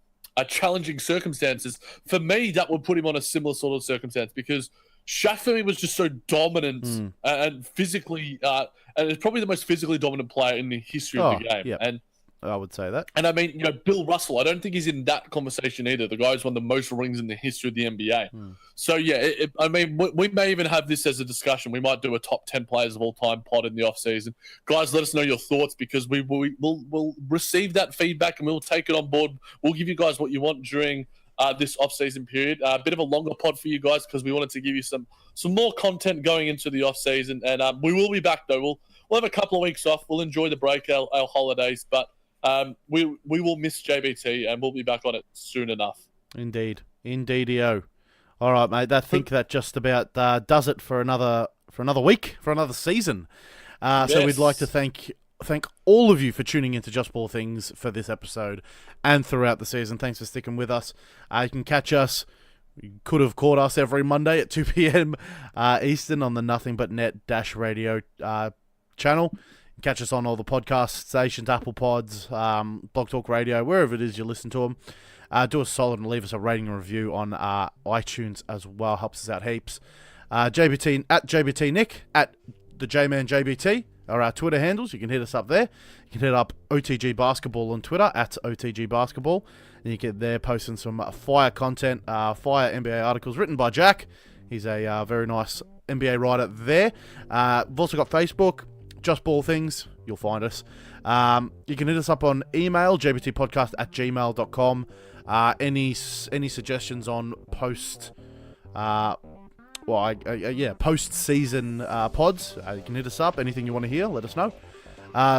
challenging circumstances. For me, that would put him on a similar sort of circumstance, because Shaq for me was just so dominant and physically, and it's probably the most physically dominant player in the history of the game. Yeah. And I would say that. I mean, you know, Bill Russell, I don't think he's in that conversation either. The guy's won the most rings in the history of the NBA. So, yeah, I mean, we may even have this as a discussion. We might do a top 10 players of all time pod in the offseason. Guys, let us know your thoughts, because we'll receive that feedback and we'll take it on board. We'll give you guys what you want during this off-season period. A bit of a longer pod for you guys, because we wanted to give you some more content going into the off-season. And we will be back, though. We'll have a couple of weeks off. We'll enjoy the break, our holidays, but we will miss JBT, and we'll be back on it soon enough. Indeed-o. All right, mate. I think that just about does it for another week, for another season. So we'd like to thank all of you for tuning into Just Ball Things for this episode and throughout the season. Thanks for sticking with us. You can catch us. You could have caught us every Monday at 2 p.m. Eastern on the Nothing But Net Radio channel. Catch us on all the podcast stations, Apple Pods, Blog Talk Radio, wherever it is you listen to them. Do us a solid and leave us a rating and review on iTunes as well. Helps us out heaps. JBT at JBT Nick at the J-Man JBT are our Twitter handles. You can hit us up there. You can hit up OTG Basketball on Twitter at OTG Basketball. And you get there posting some fire content, fire NBA articles written by Jack. He's a very nice NBA writer there. We've also got Facebook. Just Ball Things, you'll find us. You can hit us up on email, jbtpodcast at gmail.com. Any suggestions on post-season pods, you can hit us up. Anything you want to hear, let us know.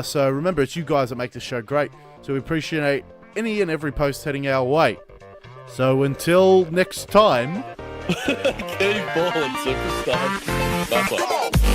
So remember, it's you guys that make this show great. So we appreciate any and every post heading our way. So until next time... Keep balling, superstars. Bye-bye.